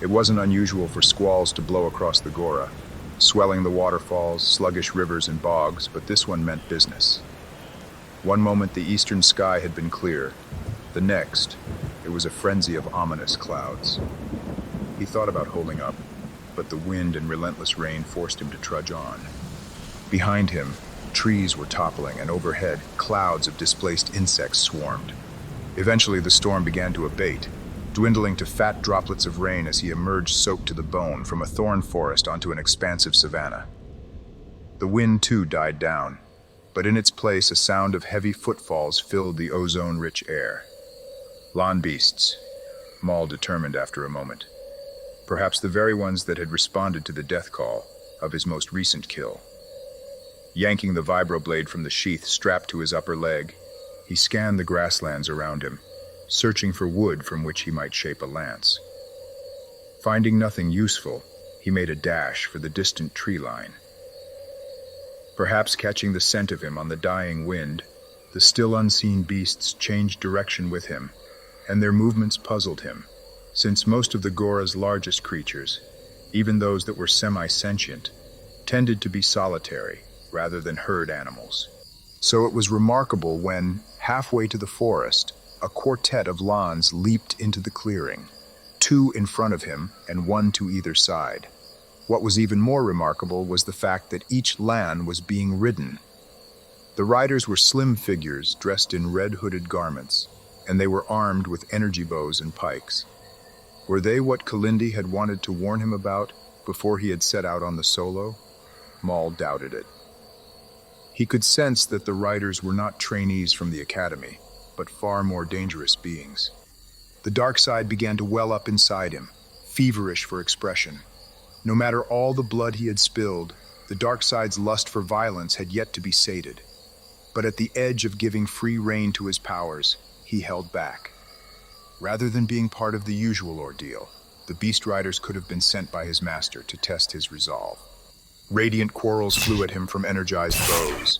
It wasn't unusual for squalls to blow across the Gora, swelling the waterfalls, sluggish rivers, and bogs, but this one meant business. One moment the eastern sky had been clear. The next, it was a frenzy of ominous clouds. He thought about holding up, but the wind and relentless rain forced him to trudge on. Behind him, trees were toppling, and overhead, clouds of displaced insects swarmed. Eventually, the storm began to abate, dwindling to fat droplets of rain as he emerged soaked to the bone from a thorn forest onto an expansive savanna. The wind, too, died down, but in its place a sound of heavy footfalls filled the ozone-rich air. Lawn beasts, Maul determined after a moment. Perhaps the very ones that had responded to the death call of his most recent kill. Yanking the vibroblade from the sheath strapped to his upper leg, he scanned the grasslands around him, searching for wood from which he might shape a lance. Finding nothing useful, he made a dash for the distant tree line. Perhaps catching the scent of him on the dying wind, the still unseen beasts changed direction with him, and their movements puzzled him, since most of the Gora's largest creatures, even those that were semi-sentient, tended to be solitary rather than herd animals. So it was remarkable when, halfway to the forest, a quartet of Lans leaped into the clearing, 2 in front of him and 1 to either side. What was even more remarkable was the fact that each Lan was being ridden. The riders were slim figures dressed in red hooded garments, and they were armed with energy bows and pikes. Were they what Kalindi had wanted to warn him about before he had set out on the solo? Maul doubted it. He could sense that the riders were not trainees from the Academy, but far more dangerous beings. The dark side began to well up inside him, feverish for expression. No matter all the blood he had spilled, the dark side's lust for violence had yet to be sated. But at the edge of giving free rein to his powers, he held back. Rather than being part of the usual ordeal, the Beast Riders could have been sent by his master to test his resolve. Radiant quarrels flew at him from energized bows,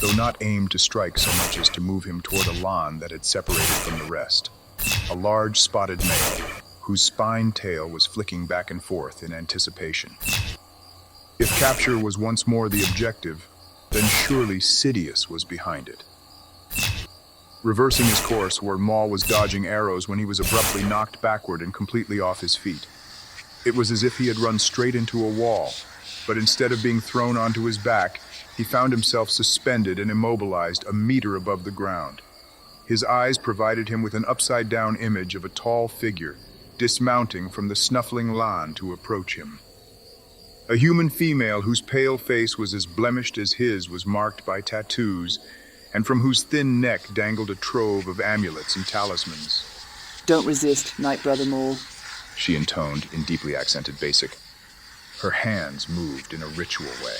though not aimed to strike so much as to move him toward a lawn that had separated from the rest. A large spotted male, whose spined tail was flicking back and forth in anticipation. If capture was once more the objective, then surely Sidious was behind it. Reversing his course where Maul was dodging arrows when he was abruptly knocked backward and completely off his feet. It was as if he had run straight into a wall, but instead of being thrown onto his back, he found himself suspended and immobilized a meter above the ground. His eyes provided him with an upside-down image of a tall figure, dismounting from the snuffling lawn to approach him. A human female whose pale face was as blemished as his was marked by tattoos, and from whose thin neck dangled a trove of amulets and talismans. Don't resist, Nightbrother Maul, she intoned in deeply accented basic. Her hands moved in a ritual way.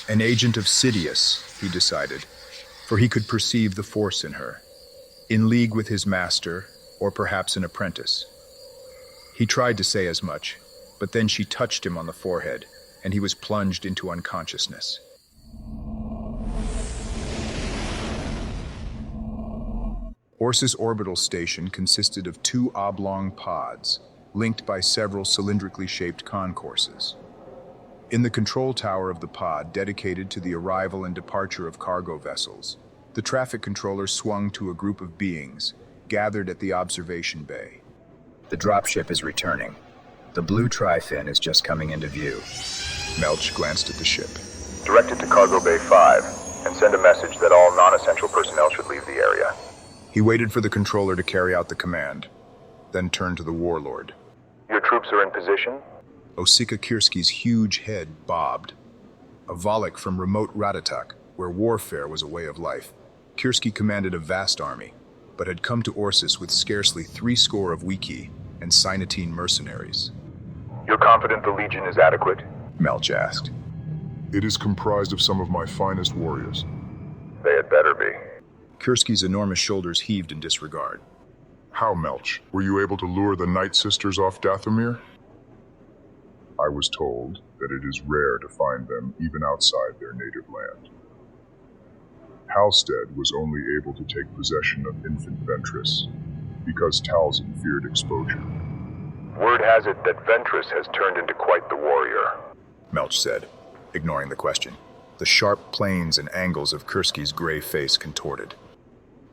An agent of Sidious, he decided, for he could perceive the force in her, in league with his master, or perhaps an apprentice. He tried to say as much, but then she touched him on the forehead, and he was plunged into unconsciousness. Orsis Orbital Station consisted of 2 oblong pods, linked by several cylindrically shaped concourses. In the control tower of the pod dedicated to the arrival and departure of cargo vessels, the traffic controller swung to a group of beings gathered at the observation bay. The dropship is returning. The blue tri-fin is just coming into view. Meltch glanced at the ship. Direct it to Cargo Bay 5, and send a message that all non-essential personnel should leave the area. He waited for the controller to carry out the command, then turned to the warlord. Your troops are in position? Osika Kirske's huge head bobbed. A Volok from remote Ratatak, where warfare was a way of life, Kirske commanded a vast army, but had come to Orsis with scarcely 70 of Wiki and Sinatine mercenaries. You're confident the Legion is adequate? Meltch asked. It is comprised of some of my finest warriors. They had better be. Kirske's enormous shoulders heaved in disregard. How, Meltch? Were you able to lure the Night Sisters off Dathomir? I was told that it is rare to find them even outside their native land. Halstead was only able to take possession of Infant Ventress because Talzin feared exposure. Word has it that Ventress has turned into quite the warrior, Meltch said, ignoring the question. The sharp planes and angles of Kirske's gray face contorted.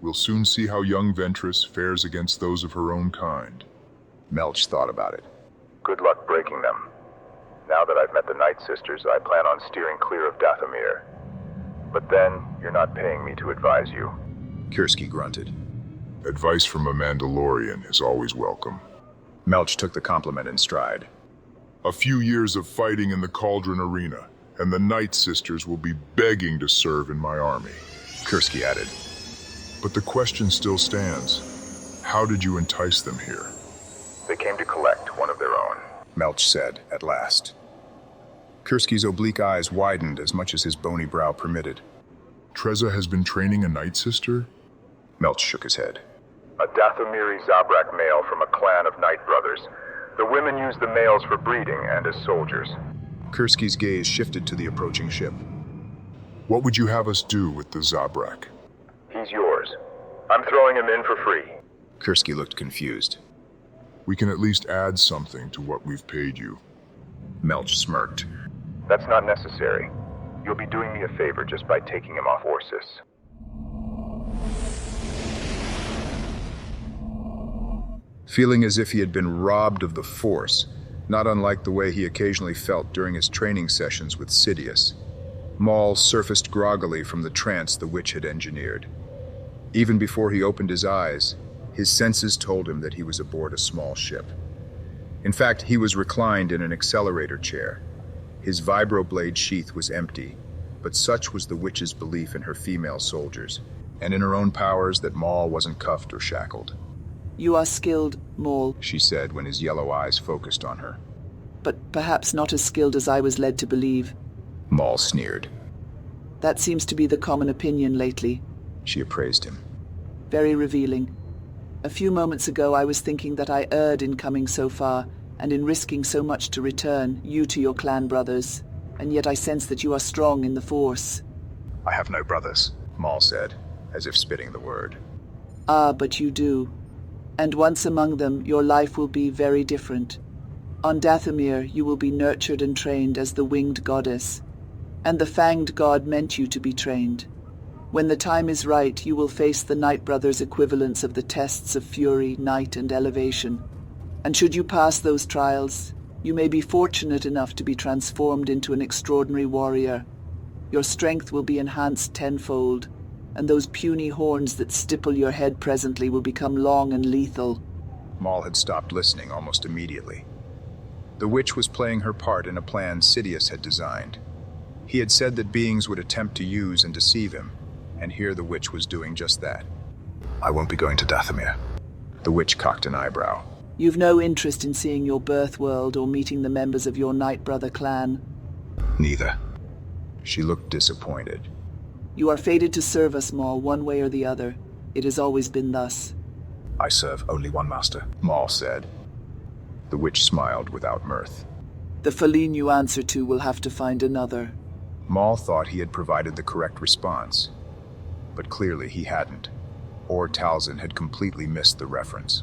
We'll soon see how young Ventress fares against those of her own kind. Meltch thought about it. Good luck breaking them. Now that I've met the Night Sisters, I plan on steering clear of Dathomir. But then, you're not paying me to advise you. Kirske grunted. Advice from a Mandalorian is always welcome. Meltch took the compliment in stride. A few years of fighting in the Cauldron Arena, and the Night Sisters will be begging to serve in my army, Kirske added. But the question still stands. How did you entice them here? They came to collect one of their own, Meltch said, at last. Kirske's oblique eyes widened as much as his bony brow permitted. Trezza has been training a Night Sister? Meltch shook his head. A Dathomiri Zabrak male from a clan of Nightbrothers. The women use the males for breeding and as soldiers. Kirske's gaze shifted to the approaching ship. What would you have us do with the Zabrak? He's yours. I'm throwing him in for free. Kirske looked confused. We can at least add something to what we've paid you. Meltch smirked. That's not necessary. You'll be doing me a favor just by taking him off Orsis. Feeling as if he had been robbed of the Force, not unlike the way he occasionally felt during his training sessions with Sidious, Maul surfaced groggily from the trance the witch had engineered. Even before he opened his eyes, his senses told him that he was aboard a small ship. In fact, he was reclined in an accelerator chair. His vibroblade sheath was empty, but such was the witch's belief in her female soldiers, and in her own powers that Maul wasn't cuffed or shackled. You are skilled, Maul, she said when his yellow eyes focused on her. but perhaps not as skilled as I was led to believe. Maul sneered. That seems to be the common opinion lately. She appraised him. Very revealing. A few moments ago I was thinking that I erred in coming so far, and in risking so much to return, you to your clan brothers, and yet I sense that you are strong in the Force. I have no brothers, Maul said, as if spitting the word. Ah, but you do. And once among them, your life will be very different. On Dathomir, you will be nurtured and trained as the winged goddess, and the fanged god meant you to be trained. When the time is right, you will face the Nightbrother's equivalents of the tests of fury, night, and elevation. And should you pass those trials, you may be fortunate enough to be transformed into an extraordinary warrior. Your strength will be enhanced tenfold, and those puny horns that stipple your head presently will become long and lethal. Maul had stopped listening almost immediately. The witch was playing her part in a plan Sidious had designed. He had said that beings would attempt to use and deceive him, and here the witch was doing just that. I won't be going to Dathomir. The witch cocked an eyebrow. You've no interest in seeing your birth world or meeting the members of your Nightbrother clan? Neither. She looked disappointed. You are fated to serve us, Maul, one way or the other. It has always been thus. I serve only one master, Maul said. The witch smiled without mirth. The Feline you answer to will have to find another. Maul thought he had provided the correct response, but clearly he hadn't, or Talzin had completely missed the reference.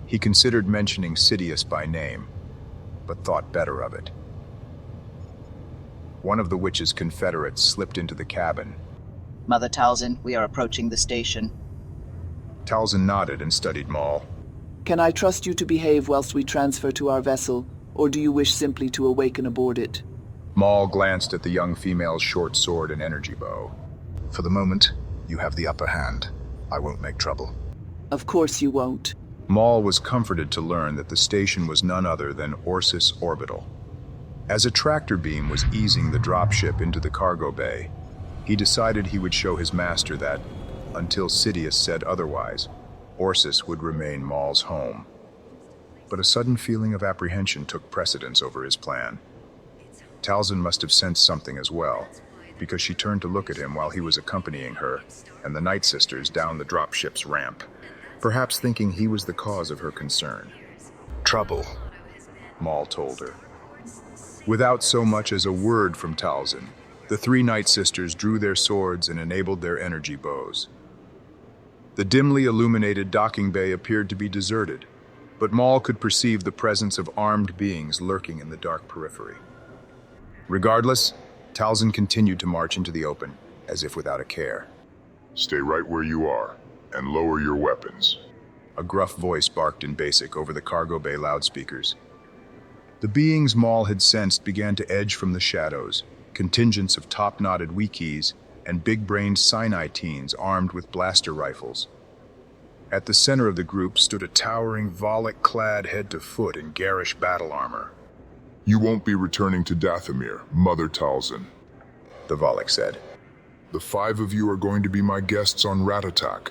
He considered mentioning Sidious by name, but thought better of it. One of the witch's confederates slipped into the cabin. Mother Talzin, we are approaching the station. Talzin nodded and studied Maul. Can I trust you to behave whilst we transfer to our vessel, or do you wish simply to awaken aboard it? Maul glanced at the young female's short sword and energy bow. For the moment, you have the upper hand. I won't make trouble. Of course you won't. Maul was comforted to learn that the station was none other than Orsis Orbital. As a tractor beam was easing the dropship into the cargo bay, he decided he would show his master that, until Sidious said otherwise, Orsis would remain Maul's home. But a sudden feeling of apprehension took precedence over his plan. Talzin must have sensed something as well, because she turned to look at him while he was accompanying her and the Night Sisters down the dropship's ramp, perhaps thinking he was the cause of her concern. Trouble, Maul told her. Without so much as a word from Talzin, the three Night Sisters drew their swords and enabled their energy bows. The dimly illuminated docking bay appeared to be deserted, but Maul could perceive the presence of armed beings lurking in the dark periphery. Regardless, Talzin continued to march into the open, as if without a care. Stay right where you are, and lower your weapons. A gruff voice barked in Basic over the cargo bay loudspeakers. The beings Maul had sensed began to edge from the shadows, contingents of top-knotted Wikis and big-brained Sinai teens armed with blaster rifles. At the center of the group stood a towering Volok clad head to foot in garish battle armor. You won't be returning to Dathomir, Mother Talzin, the Volok said. The 5 of you are going to be my guests on Ratatak,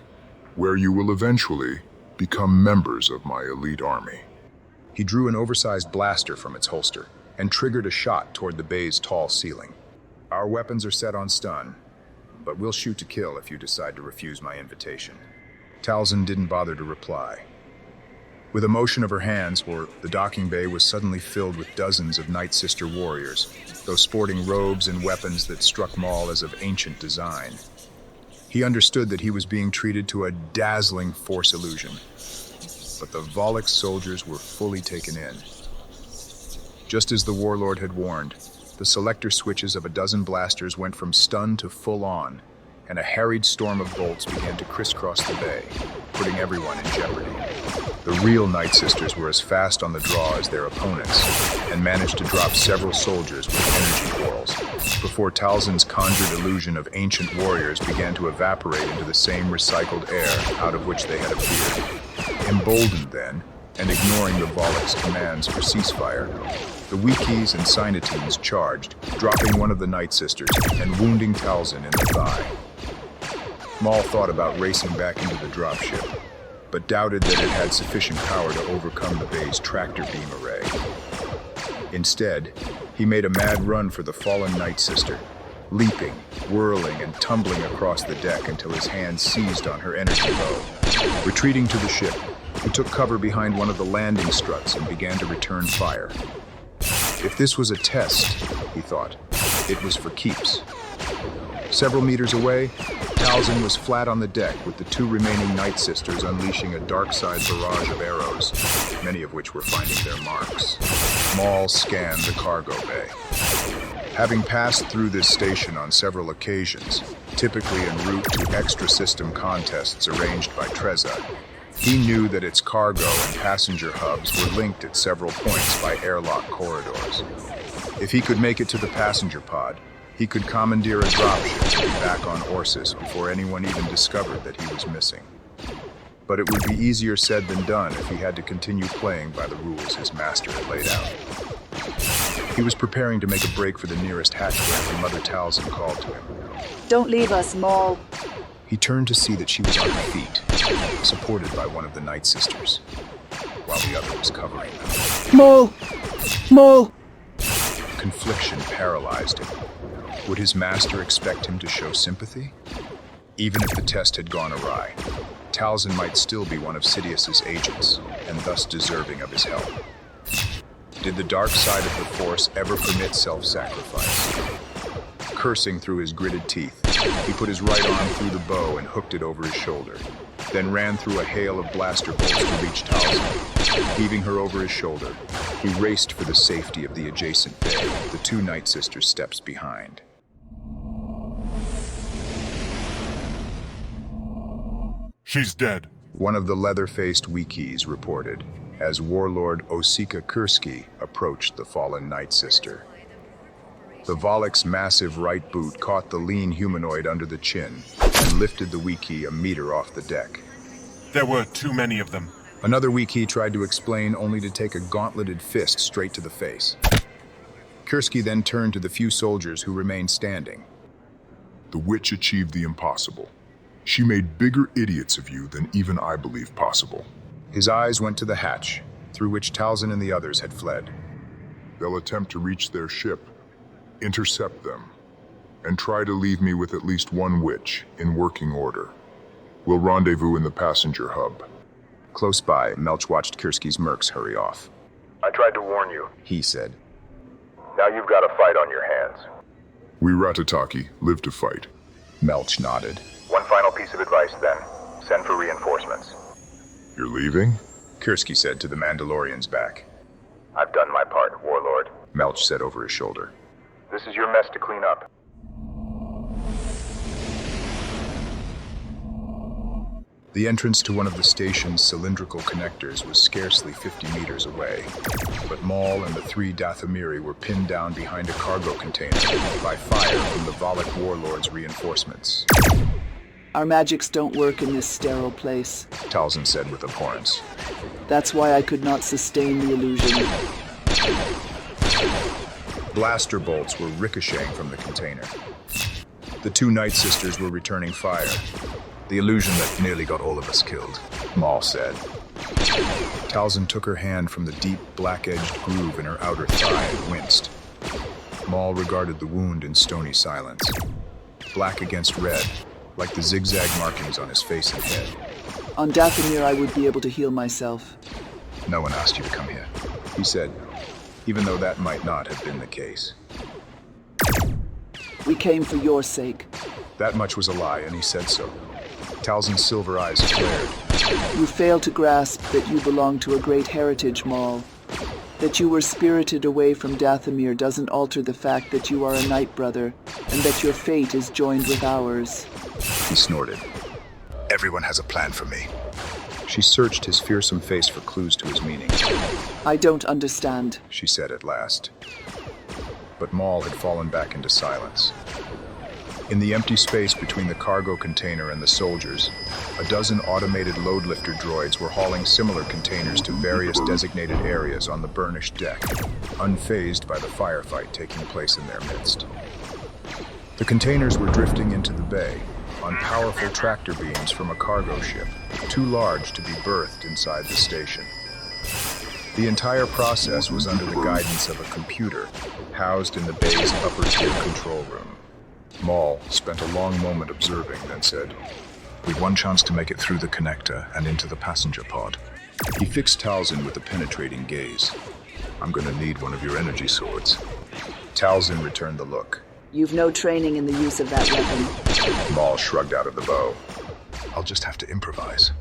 where you will eventually become members of my elite army. He drew an oversized blaster from its holster and triggered a shot toward the bay's tall ceiling. Our weapons are set on stun, but we'll shoot to kill if you decide to refuse my invitation. Talzin didn't bother to reply. With a motion of her hands, the docking bay was suddenly filled with dozens of Night Sister warriors, those sporting robes and weapons that struck Maul as of ancient design. He understood that he was being treated to a dazzling Force illusion, but the Volok soldiers were fully taken in. Just as the warlord had warned, the selector switches of a dozen blasters went from stun to full on, and a harried storm of bolts began to crisscross the bay, putting everyone in jeopardy. The real Night Sisters were as fast on the draw as their opponents, and managed to drop several soldiers with energy quarrels, before Talzin's conjured illusion of ancient warriors began to evaporate into the same recycled air out of which they had appeared. Emboldened then, and ignoring the Volok's commands for ceasefire, the Wikis and Sinatines charged, dropping one of the Night Sisters and wounding Talzin in the thigh. Maul thought about racing back into the dropship, but doubted that it had sufficient power to overcome the bay's tractor beam array. Instead, he made a mad run for the fallen Night Sister, leaping, whirling, and tumbling across the deck until his hands seized on her energy bow. Retreating to the ship, he took cover behind one of the landing struts and began to return fire. If this was a test, he thought, it was for keeps. Several meters away, Talzin was flat on the deck with the 2 remaining Night Sisters unleashing a dark side barrage of arrows, many of which were finding their marks. Maul scanned the cargo bay. Having passed through this station on several occasions, typically en route to extra-system contests arranged by Trezza, he knew that its cargo and passenger hubs were linked at several points by airlock corridors. If he could make it to the passenger pod, he could commandeer a dropship to be back on Orsis before anyone even discovered that he was missing. But it would be easier said than done if he had to continue playing by the rules his master had laid out. He was preparing to make a break for the nearest hatchway when Mother Talzin called to him. Don't leave us, Maul. He turned to see that she was on her feet, supported by one of the Night Sisters, while the other was covering them. Maul! Maul! Confliction paralyzed him. Would his master expect him to show sympathy? Even if the test had gone awry, Talzin might still be one of Sidious's agents, and thus deserving of his help. Did the dark side of the Force ever permit self-sacrifice? Cursing through his gritted teeth, he put his right arm through the bow and hooked it over his shoulder, then ran through a hail of blaster bolts to reach Talzin. Heaving her over his shoulder, he raced for the safety of the adjacent bay, the 2 Night Sisters steps behind. She's dead, one of the leather-faced Wikis reported, as warlord Osika Kirske approached the fallen Night Sister. The Volok's massive right boot caught the lean humanoid under the chin and lifted the Wiki a meter off the deck. There were too many of them. Another Wiki tried to explain, only to take a gauntleted fist straight to the face. Kirske then turned to the few soldiers who remained standing. The witch achieved the impossible. She made bigger idiots of you than even I believe possible. His eyes went to the hatch, through which Talzin and the others had fled. They'll attempt to reach their ship, intercept them, and try to leave me with at least one witch in working order. We'll rendezvous in the passenger hub. Close by, Meltch watched Kirske's mercs hurry off. I tried to warn you, he said. Now you've got a fight on your hands. We Ratataki live to fight. Meltch nodded. One final piece of advice then. Send for reinforcements. You're leaving? Kirske said to the Mandalorian's back. I've done my part, warlord, Meltch said over his shoulder. This is your mess to clean up. The entrance to one of the station's cylindrical connectors was scarcely 50 meters away, but Maul and the 3 Dathomiri were pinned down behind a cargo container by fire from the Volok warlord's reinforcements. Our magics don't work in this sterile place, Talzin said with abhorrence. That's why I could not sustain the illusion. Blaster bolts were ricocheting from the container. The 2 Night Sisters were returning fire. The illusion that nearly got all of us killed, Maul said. Talzin took her hand from the deep, black-edged groove in her outer thigh and winced. Maul regarded the wound in stony silence. Black against red, like the zigzag markings on his face and head. On Dathomir, I would be able to heal myself. No one asked you to come here, he said, even though that might not have been the case. We came for your sake. That much was a lie, and he said so. Talzin's silver eyes flared. You fail to grasp that you belong to a great heritage, Maul. That you were spirited away from Dathomir doesn't alter the fact that you are a Nightbrother, and that your fate is joined with ours. He snorted. Everyone has a plan for me. She searched his fearsome face for clues to his meaning. I don't understand, she said at last. But Maul had fallen back into silence. In the empty space between the cargo container and the soldiers, a dozen automated load lifter droids were hauling similar containers to various designated areas on the burnished deck, unfazed by the firefight taking place in their midst. The containers were drifting into the bay, on powerful tractor beams from a cargo ship, too large to be berthed inside the station. The entire process was under the guidance of a computer, housed in the bay's upper-tier control room. Maul spent a long moment observing, then said, "We've one chance to make it through the connector and into the passenger pod." He fixed Talzin with a penetrating gaze. "I'm going to need one of your energy swords." Talzin returned the look. You've no training in the use of that weapon. Maul shrugged out of the bow. "I'll just have to improvise."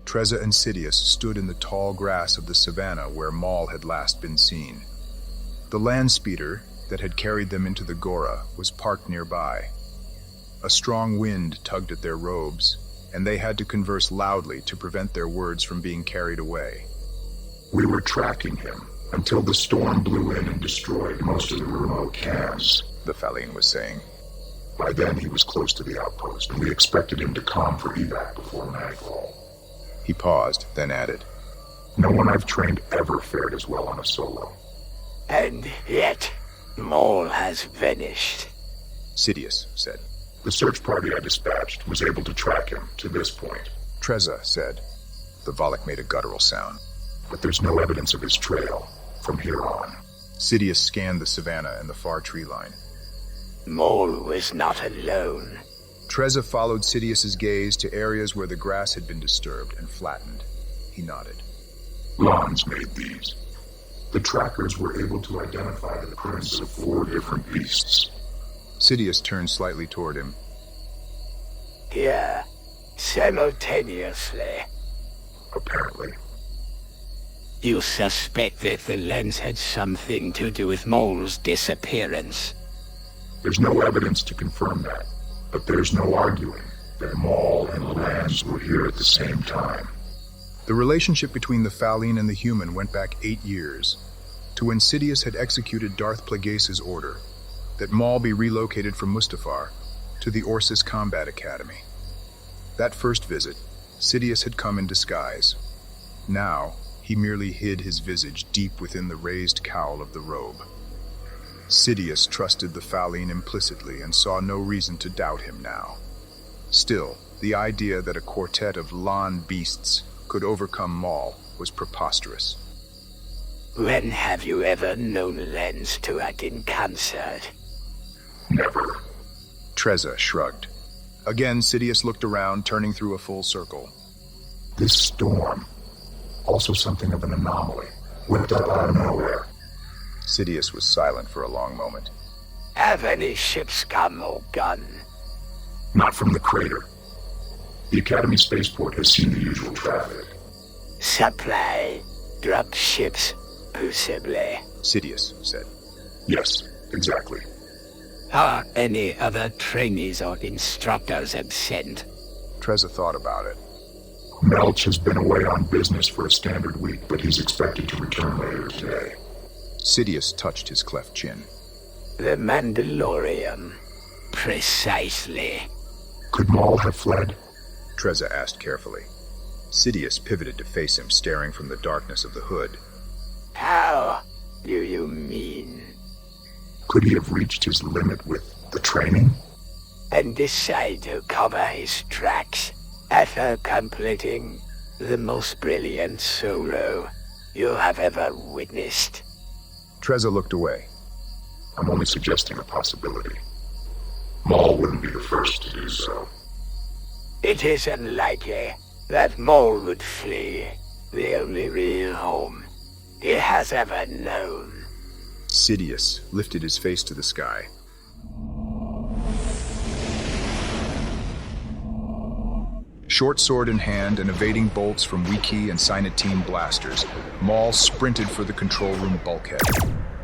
Trezza and Sidious stood in the tall grass of the savannah where Maul had last been seen. The land speeder that had carried them into the Gora was parked nearby. A strong wind tugged at their robes, and they had to converse loudly to prevent their words from being carried away. "We were tracking him until the storm blew in and destroyed most of the remote camps," the Faline was saying. "By then he was close to the outpost, and we expected him to calm for evac before nightfall." He paused, then added, "No one I've trained ever fared as well on a solo." And yet, Maul has vanished, Sidious said. "The search party I dispatched was able to track him to this point." Trezza said. The Valak made a guttural sound. "But there's no evidence of his trail from here on." Sidious scanned the savannah and the far tree line. Maul was not alone. Trezza followed Sidious's gaze to areas where the grass had been disturbed and flattened. He nodded. "Lons made these. The trackers were able to identify the prints of 4 different beasts." Sidious turned slightly toward him. "Here, simultaneously." "Apparently." "You suspect that the lens had something to do with Maul's disappearance?" "There's no evidence to confirm that, but there's no arguing that Maul and the lens were here at the same time." The relationship between the Faline and the human went back 8 years, to when Sidious had executed Darth Plagueis' order, that Maul be relocated from Mustafar to the Orsis Combat Academy. That first visit, Sidious had come in disguise. Now, he merely hid his visage deep within the raised cowl of the robe. Sidious trusted the Faline implicitly and saw no reason to doubt him now. Still, the idea that a quartet of Lon beasts could overcome Maul was preposterous. "When have you ever known Lens to act in concert?" "Never." Trezza shrugged. Again, Sidious looked around, turning through a full circle. "This storm, also something of an anomaly, whipped up out of nowhere." Sidious was silent for a long moment. "Have any ships come or gone?" "Not from the crater. The Academy spaceport has seen the usual traffic." "Supply, drop ships, possibly," Sidious said. "Yes, exactly." "Are any other trainees or instructors absent?" Trezza thought about it. "Meltch has been away on business for a standard week, but he's expected to return later today." Sidious touched his cleft chin. "The Mandalorian. Precisely." "Could Maul have fled?" Trezza asked carefully. Sidious pivoted to face him, staring from the darkness of the hood. "How do you mean?" "Could he have reached his limit with the training?" "And decide to cover his tracks after completing the most brilliant solo you have ever witnessed?" Trezza looked away. "I'm only suggesting a possibility. Maul wouldn't be the first to do so." "It is unlikely that Maul would flee the only real home he has ever known." Sidious lifted his face to the sky. Short sword in hand and evading bolts from Wiki and Sinatine blasters, Maul sprinted for the control room bulkhead.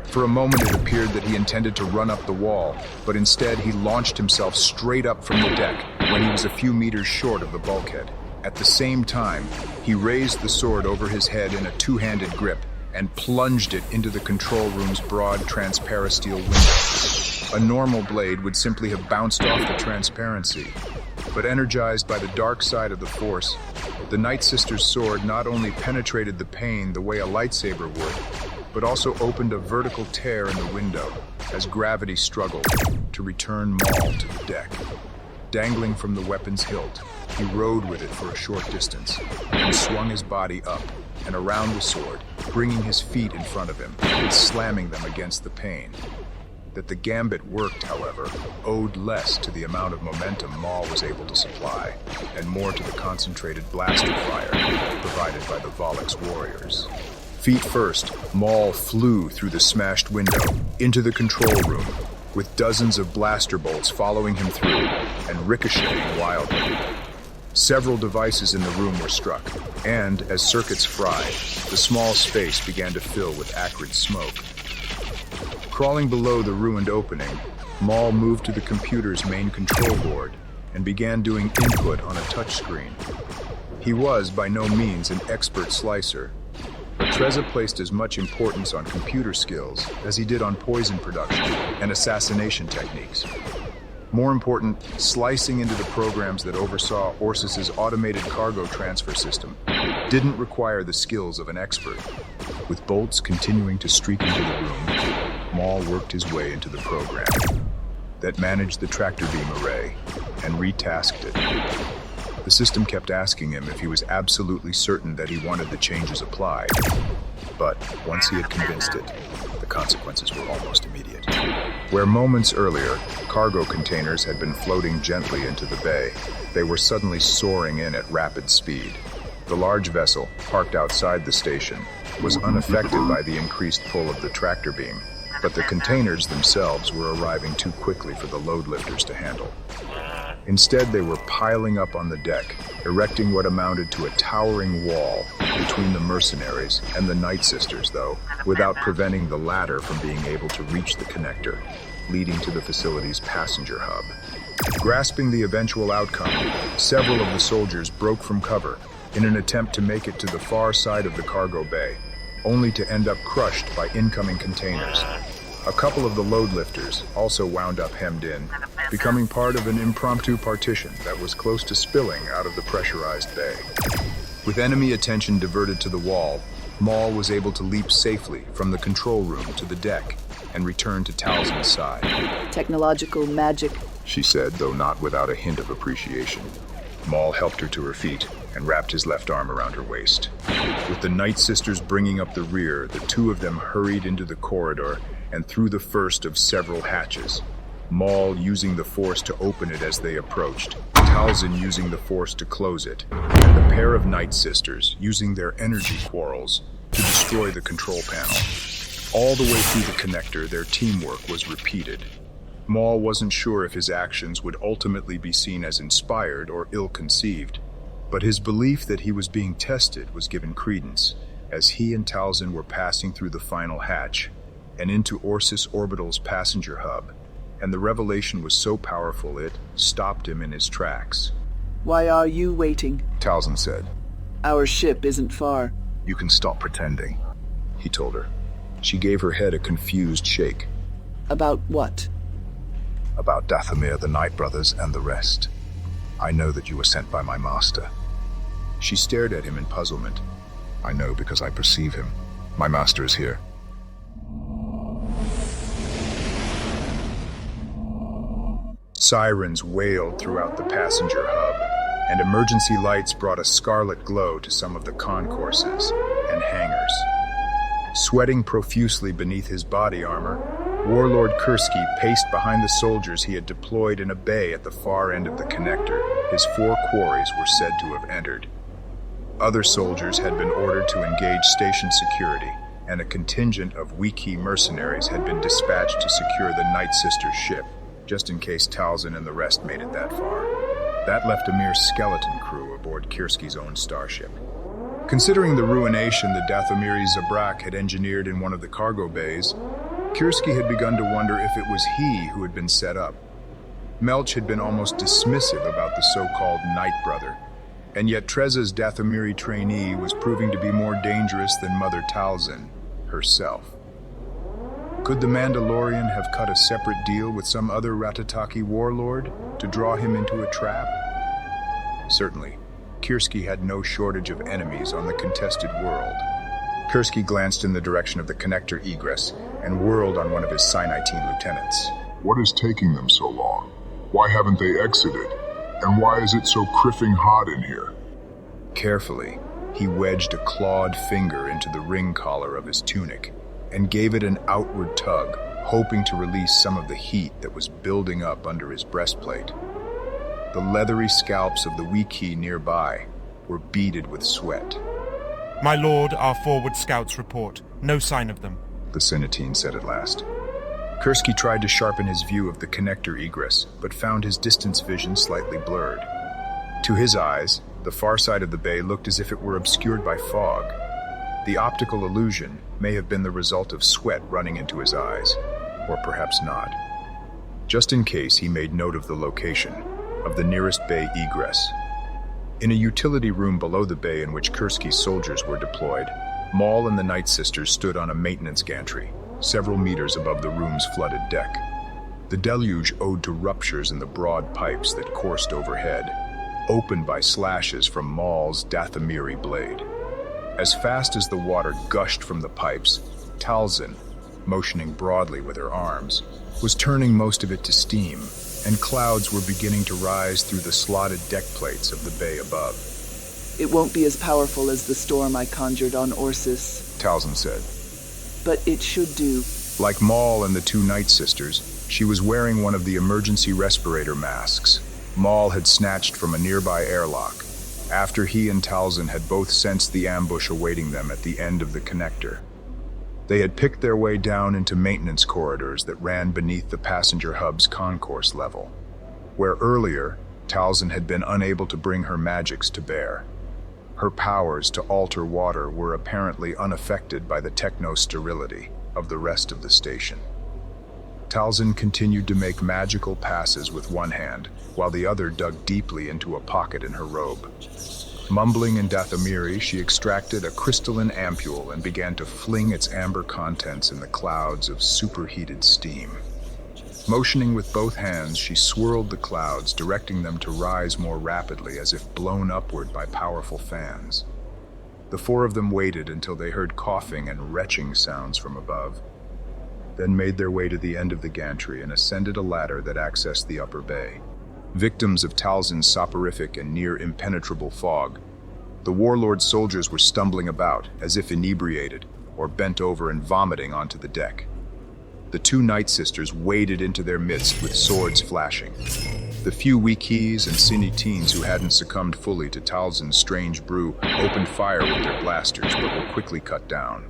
For a moment it appeared that he intended to run up the wall, but instead he launched himself straight up from the deck when he was a few meters short of the bulkhead. At the same time, he raised the sword over his head in a two-handed grip and plunged it into the control room's broad transparasteel window. A normal blade would simply have bounced off the transparency, but energized by the dark side of the Force, the Night Sister's sword not only penetrated the pane the way a lightsaber would, but also opened a vertical tear in the window as gravity struggled to return Maul to the deck. Dangling from the weapon's hilt, he rode with it for a short distance and swung his body up and around the sword, bringing his feet in front of him and slamming them against the pane. That the gambit worked, however, owed less to the amount of momentum Maul was able to supply, and more to the concentrated blaster fire provided by the Volix warriors. Feet first, Maul flew through the smashed window into the control room, with dozens of blaster bolts following him through and ricocheting wildly. Several devices in the room were struck, and as circuits fried, the small space began to fill with acrid smoke. Crawling below the ruined opening, Maul moved to the computer's main control board and began doing input on a touchscreen. He was by no means an expert slicer, but Trezza placed as much importance on computer skills as he did on poison production and assassination techniques. More important, slicing into the programs that oversaw Orsis's automated cargo transfer system didn't require the skills of an expert. With bolts continuing to streak into the room, Maul worked his way into the program that managed the tractor beam array and retasked it. The system kept asking him if he was absolutely certain that he wanted the changes applied, but once he had convinced it, the consequences were almost immediate. Where moments earlier, cargo containers had been floating gently into the bay, they were suddenly soaring in at rapid speed. The large vessel, parked outside the station, was unaffected by the increased pull of the tractor beam, but the containers themselves were arriving too quickly for the load lifters to handle. Instead, they were piling up on the deck, erecting what amounted to a towering wall between the mercenaries and the Night Sisters, though, without preventing the latter from being able to reach the connector, leading to the facility's passenger hub. Grasping the eventual outcome, several of the soldiers broke from cover in an attempt to make it to the far side of the cargo bay, only to end up crushed by incoming containers. A couple of the load lifters also wound up hemmed in, becoming part of an impromptu partition that was close to spilling out of the pressurized bay. With enemy attention diverted to the wall, Maul was able to leap safely from the control room to the deck and return to Talzin's side. Technological magic, she said, though not without a hint of appreciation. Maul helped her to her feet and wrapped his left arm around her waist. With the Night Sisters bringing up the rear, the two of them hurried into the corridor and through the first of several hatches, Maul using the Force to open it as they approached, Talzin using the Force to close it, and the pair of Night Sisters using their energy quarrels to destroy the control panel. All the way through the connector, their teamwork was repeated. Maul wasn't sure if his actions would ultimately be seen as inspired or ill-conceived, but his belief that he was being tested was given credence as he and Talzin were passing through the final hatch and into Orsis Orbital's passenger hub, and the revelation was so powerful it stopped him in his tracks. Why are you waiting? Talzin said. Our ship isn't far. You can stop pretending, he told her. She gave her head a confused shake. About what? About Dathomir, the Nightbrothers, and the rest. I know that you were sent by my master. She stared at him in puzzlement. I know because I perceive him. My master is here. Sirens wailed throughout the passenger hub, and emergency lights brought a scarlet glow to some of the concourses and hangars. Sweating profusely beneath his body armor, Warlord Kirske paced behind the soldiers he had deployed in a bay at the far end of the connector. His 4 quarries were said to have entered. Other soldiers had been ordered to engage station security, and a contingent of Wiki mercenaries had been dispatched to secure the Night Sisters' ship, just in case Talzin and the rest made it that far. That left a mere skeleton crew aboard Kirske's own starship. Considering the ruination the Dathomiri Zabrak had engineered in one of the cargo bays, Kirske had begun to wonder if it was he who had been set up. Meltch had been almost dismissive about the so-called Nightbrother, and yet Trezza's Dathomiri trainee was proving to be more dangerous than Mother Talzin herself. Could the Mandalorian have cut a separate deal with some other Ratataki warlord to draw him into a trap? Certainly, Kirske had no shortage of enemies on the contested world. Kirske glanced in the direction of the connector egress and whirled on one of his Psi-19 lieutenants. What is taking them so long? Why haven't they exited? And why is it so criffing hot in here? Carefully, he wedged a clawed finger into the ring collar of his tunic and gave it an outward tug, hoping to release some of the heat that was building up under his breastplate. The leathery scalps of the Wiki nearby were beaded with sweat. My lord, our forward scouts report. No sign of them, the Psi-19 said at last. Kirske tried to sharpen his view of the connector egress, but found his distance vision slightly blurred. To his eyes, the far side of the bay looked as if it were obscured by fog. The optical illusion may have been the result of sweat running into his eyes, or perhaps not. Just in case, he made note of the location of the nearest bay egress. In a utility room below the bay in which Kirske's soldiers were deployed, Maul and the Night Sisters stood on a maintenance gantry, several meters above the room's flooded deck. The deluge owed to ruptures in the broad pipes that coursed overhead, opened by slashes from Maul's Dathomiri blade. As fast as the water gushed from the pipes, Talzin, motioning broadly with her arms, was turning most of it to steam, and clouds were beginning to rise through the slotted deck plates of the bay above. It won't be as powerful as the storm I conjured on Orsis, Talzin said. But it should do. Like Maul and the two Night Sisters, she was wearing one of the emergency respirator masks Maul had snatched from a nearby airlock, after he and Talzin had both sensed the ambush awaiting them at the end of the connector. They had picked their way down into maintenance corridors that ran beneath the passenger hub's concourse level, where earlier, Talzin had been unable to bring her magics to bear. Her powers to alter water were apparently unaffected by the techno-sterility of the rest of the station. Talzin continued to make magical passes with one hand, while the other dug deeply into a pocket in her robe. Mumbling in Dathomiri, she extracted a crystalline ampule and began to fling its amber contents in the clouds of superheated steam. Motioning with both hands, she swirled the clouds, directing them to rise more rapidly as if blown upward by powerful fans. The four of them waited until they heard coughing and retching sounds from above, then made their way to the end of the gantry and ascended a ladder that accessed the upper bay. Victims of Talzin's soporific and near-impenetrable fog, the warlord's soldiers were stumbling about, as if inebriated, or bent over and vomiting onto the deck. The two Night Sisters waded into their midst with swords flashing. The few Wikis and Psi-19s who hadn't succumbed fully to Talzin's strange brew opened fire with their blasters, but were quickly cut down.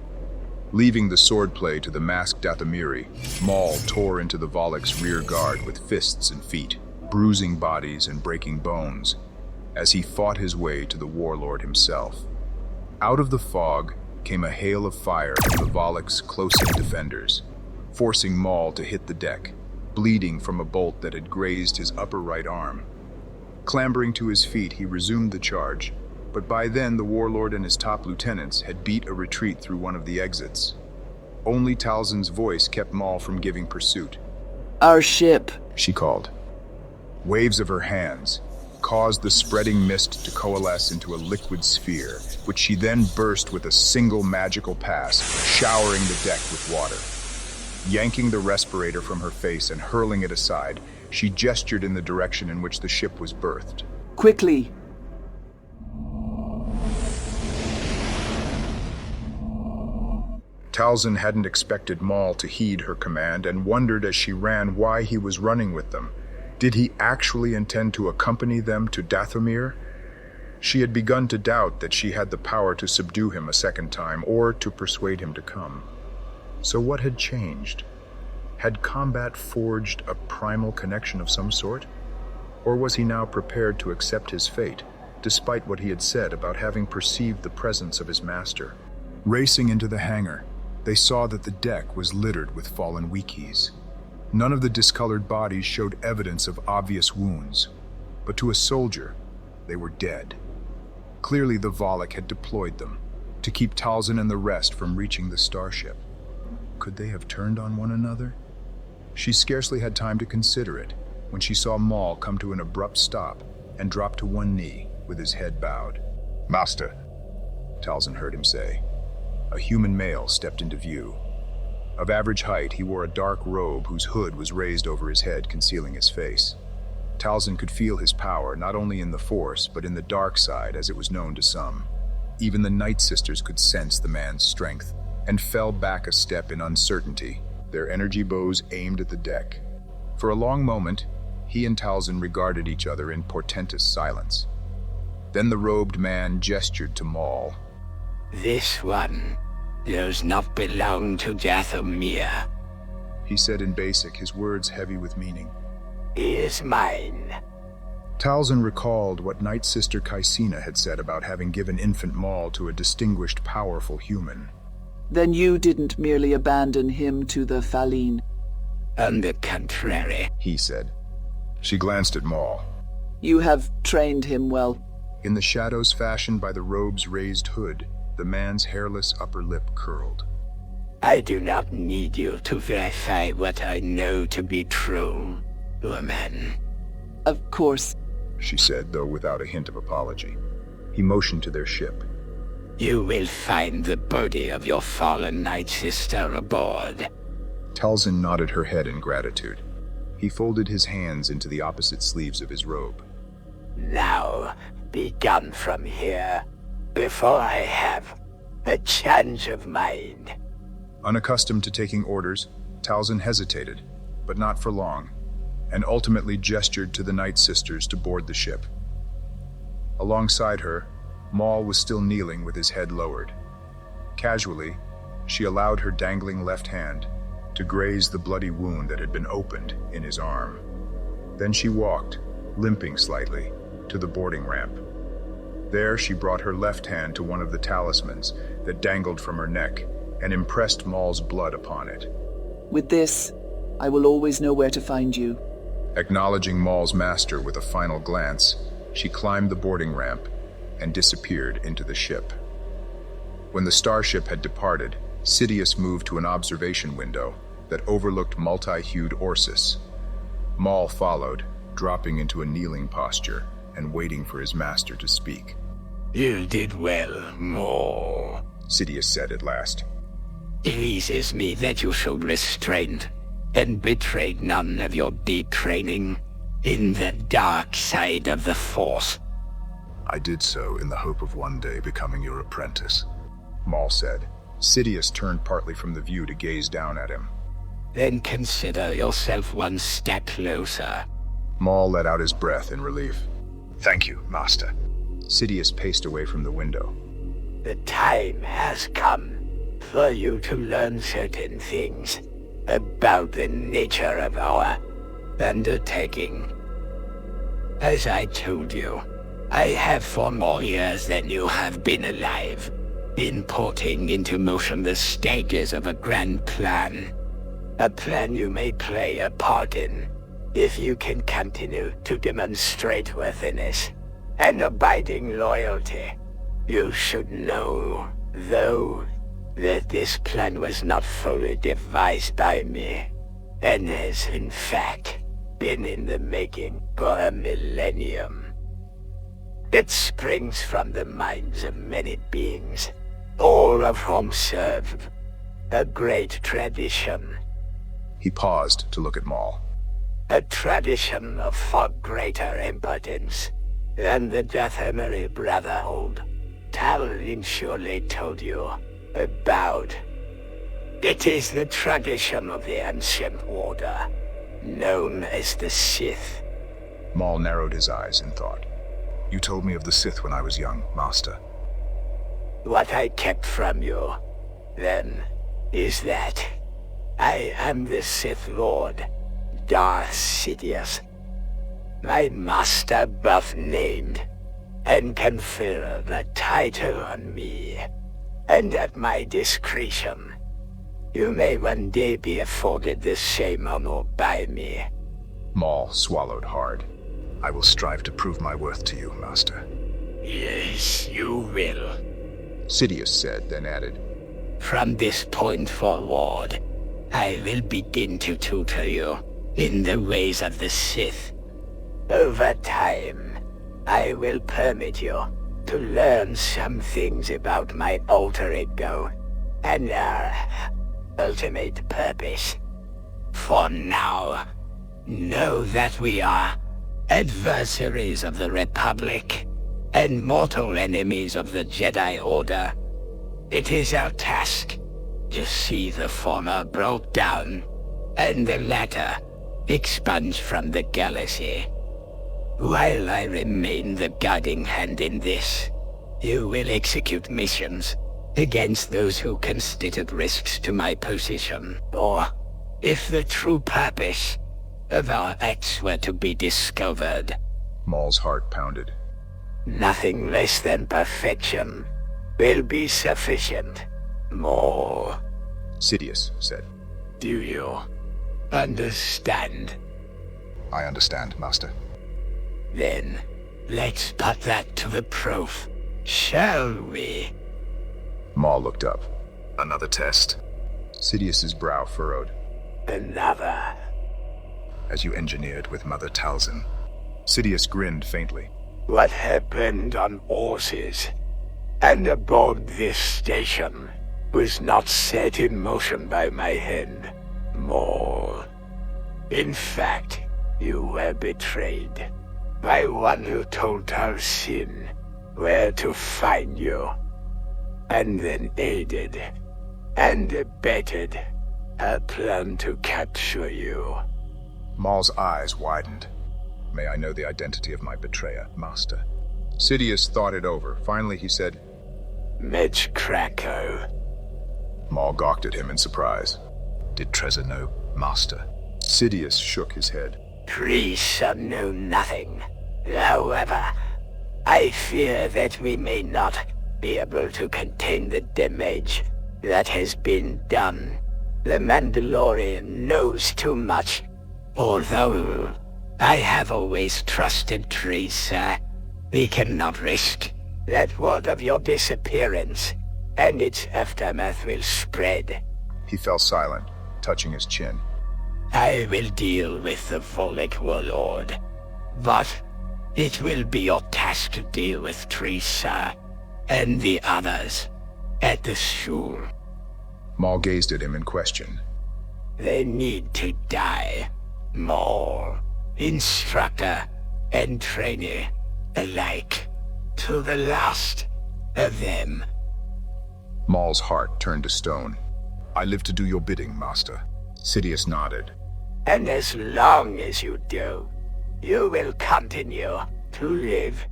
Leaving the swordplay to the masked Dathomiri, Maul tore into the Volok's rear guard with fists and feet, bruising bodies and breaking bones, as he fought his way to the warlord himself. Out of the fog came a hail of fire from the Volok's close-in defenders, forcing Maul to hit the deck, bleeding from a bolt that had grazed his upper right arm. Clambering to his feet, he resumed the charge, but by then the warlord and his top lieutenants had beat a retreat through one of the exits. Only Talzin's voice kept Maul from giving pursuit. Our ship, she called. Waves of her hands caused the spreading mist to coalesce into a liquid sphere, which she then burst with a single magical pass, showering the deck with water. Yanking the respirator from her face and hurling it aside, she gestured in the direction in which the ship was berthed. Quickly! Talzin hadn't expected Maul to heed her command and wondered as she ran why he was running with them. Did he actually intend to accompany them to Dathomir? She had begun to doubt that she had the power to subdue him a second time or to persuade him to come. So what had changed? Had combat forged a primal connection of some sort? Or was he now prepared to accept his fate, despite what he had said about having perceived the presence of his master? Racing into the hangar, they saw that the deck was littered with fallen Wikis. None of the discolored bodies showed evidence of obvious wounds, but to a soldier, they were dead. Clearly the Volok had deployed them, to keep Talzin and the rest from reaching the starship. Could they have turned on one another? She scarcely had time to consider it when she saw Maul come to an abrupt stop and drop to one knee with his head bowed. "Master," Talzin heard him say. a human male stepped into view. Of average height, he wore a dark robe whose hood was raised over his head, concealing his face. Talzin could feel his power, not only in the Force, but in the dark side, as it was known to some. Even the Night Sisters could sense the man's strength, and fell back a step in uncertainty, their energy bows aimed at the deck. For a long moment, he and Talzin regarded each other in portentous silence. Then the robed man gestured to Maul. This one does not belong to Dathomir. He said in basic, his words heavy with meaning. He is mine. Talzin recalled what Night Sister Kycina had said about having given infant Maul to a distinguished, powerful human. Then you didn't merely abandon him to the Faline. On the contrary, he said. She glanced at Maul. You have trained him well. In the shadows fashioned by the robe's raised hood, the man's hairless upper lip curled. I do not need you to verify what I know to be true, woman. Of course, she said, though without a hint of apology. He motioned to their ship. You will find the body of your fallen Night Sister aboard. Talzin nodded her head in gratitude. He folded his hands into the opposite sleeves of his robe. Now, be gone from here, before I have a change of mind. Unaccustomed to taking orders, Talzin hesitated, but not for long, and ultimately gestured to the Night Sisters to board the ship. Alongside her, Maul was still kneeling with his head lowered. Casually, she allowed her dangling left hand to graze the bloody wound that had been opened in his arm. Then she walked, limping slightly, to the boarding ramp. There she brought her left hand to one of the talismans that dangled from her neck and impressed Maul's blood upon it. With this, I will always know where to find you. Acknowledging Maul's master with a final glance, she climbed the boarding ramp and disappeared into the ship. When the starship had departed, Sidious moved to an observation window that overlooked multi-hued Orsis. Maul followed, dropping into a kneeling posture and waiting for his master to speak. You did well, Maul, Sidious said at last. It pleases me that you showed restraint and betrayed none of your deep training in the dark side of the Force. I did so in the hope of one day becoming your apprentice, Maul said. Sidious turned partly from the view to gaze down at him. Then consider yourself one step closer. Maul let out his breath in relief. Thank you, Master. Sidious paced away from the window. The time has come for you to learn certain things about the nature of our undertaking. As I told you, I have for more years than you have been alive been putting into motion the stages of a grand plan. A plan you may play a part in if you can continue to demonstrate worthiness and abiding loyalty. You should know, though, that this plan was not fully devised by me, and has in fact been in the making for a millennium. It springs from the minds of many beings, all of whom serve a great tradition. He paused to look at Maul. A tradition of far greater importance than the Dathomiri Brotherhood Talzin surely told you about. It is the tradition of the ancient order, known as the Sith. Maul narrowed his eyes in thought. You told me of the Sith when I was young, Master. What I kept from you, then, is that I am the Sith Lord, Darth Sidious. My master both named and conferred the title on me, and at my discretion. You may one day be afforded the same honor by me. Maul swallowed hard. I will strive to prove my worth to you, Master. Yes, you will. Sidious said, then added, From this point forward, I will begin to tutor you in the ways of the Sith. Over time, I will permit you to learn some things about my alter ego and our ultimate purpose. For now, know that we are adversaries of the Republic and mortal enemies of the Jedi Order. It is our task to see the former brought down and the latter expunged from the galaxy. While I remain the guiding hand in this, you will execute missions against those who constitute risks to my position, or if the true purpose of our acts were to be discovered. Maul's heart pounded. Nothing less than perfection will be sufficient. Maul. Sidious said. Do you understand? I understand, Master. Then, let's put that to the proof, shall we? Maul looked up. Another test. Sidious's brow furrowed. Another. As you engineered with Mother Talzin. Sidious grinned faintly. What happened on Orsis and aboard this station was not set in motion by my hand, Maul. In fact, you were betrayed by one who told Talzin where to find you, and then aided and abetted her plan to capture you. Maul's eyes widened. May I know the identity of my betrayer, Master? Sidious thought it over. Finally, he said, Meltch Krakko. Maul gawked at him in surprise. Did Trezza know, Master? Sidious shook his head. Trezza knew nothing. However, I fear that we may not be able to contain the damage that has been done. The Mandalorian knows too much, although I have always trusted Trezza. We cannot risk that word of your disappearance, and its aftermath will spread. He fell silent, touching his chin. I will deal with the Volek warlord, but it will be your task to deal with Trezza and the others at the school. Maul gazed at him in question. They need to die. Maul, instructor and trainee alike, to the last of them. Maul's heart turned to stone. I live to do your bidding, Master. Sidious nodded. And as long as you do, you will continue to live.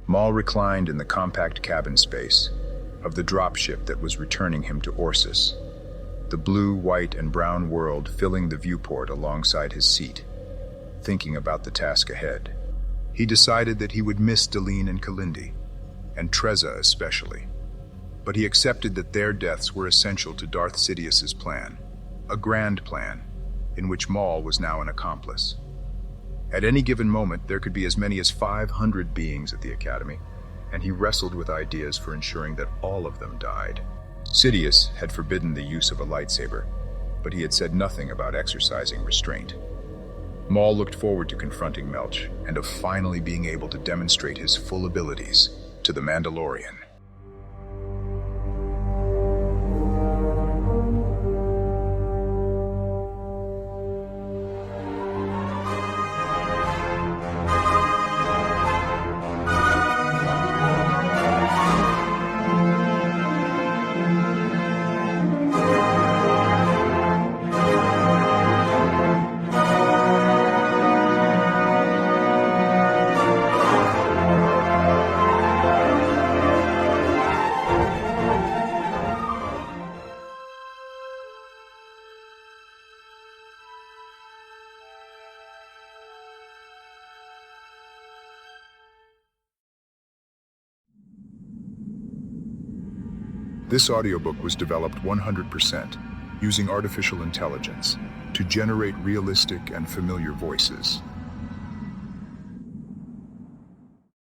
Maul reclined in the compact cabin space of the dropship that was returning him to Orsis, the blue, white, and brown world filling the viewport alongside his seat, thinking about the task ahead. He decided that he would miss Deline and Kalindi, and Trezza especially, but he accepted that their deaths were essential to Darth Sidious's plan, a grand plan, in which Maul was now an accomplice. At any given moment, there could be as many as 500 beings at the Academy, and he wrestled with ideas for ensuring that all of them died. Sidious had forbidden the use of a lightsaber, but he had said nothing about exercising restraint. Maul looked forward to confronting Meltch, and of finally being able to demonstrate his full abilities to the Mandalorian. This audiobook was developed 100% using artificial intelligence to generate realistic and familiar voices.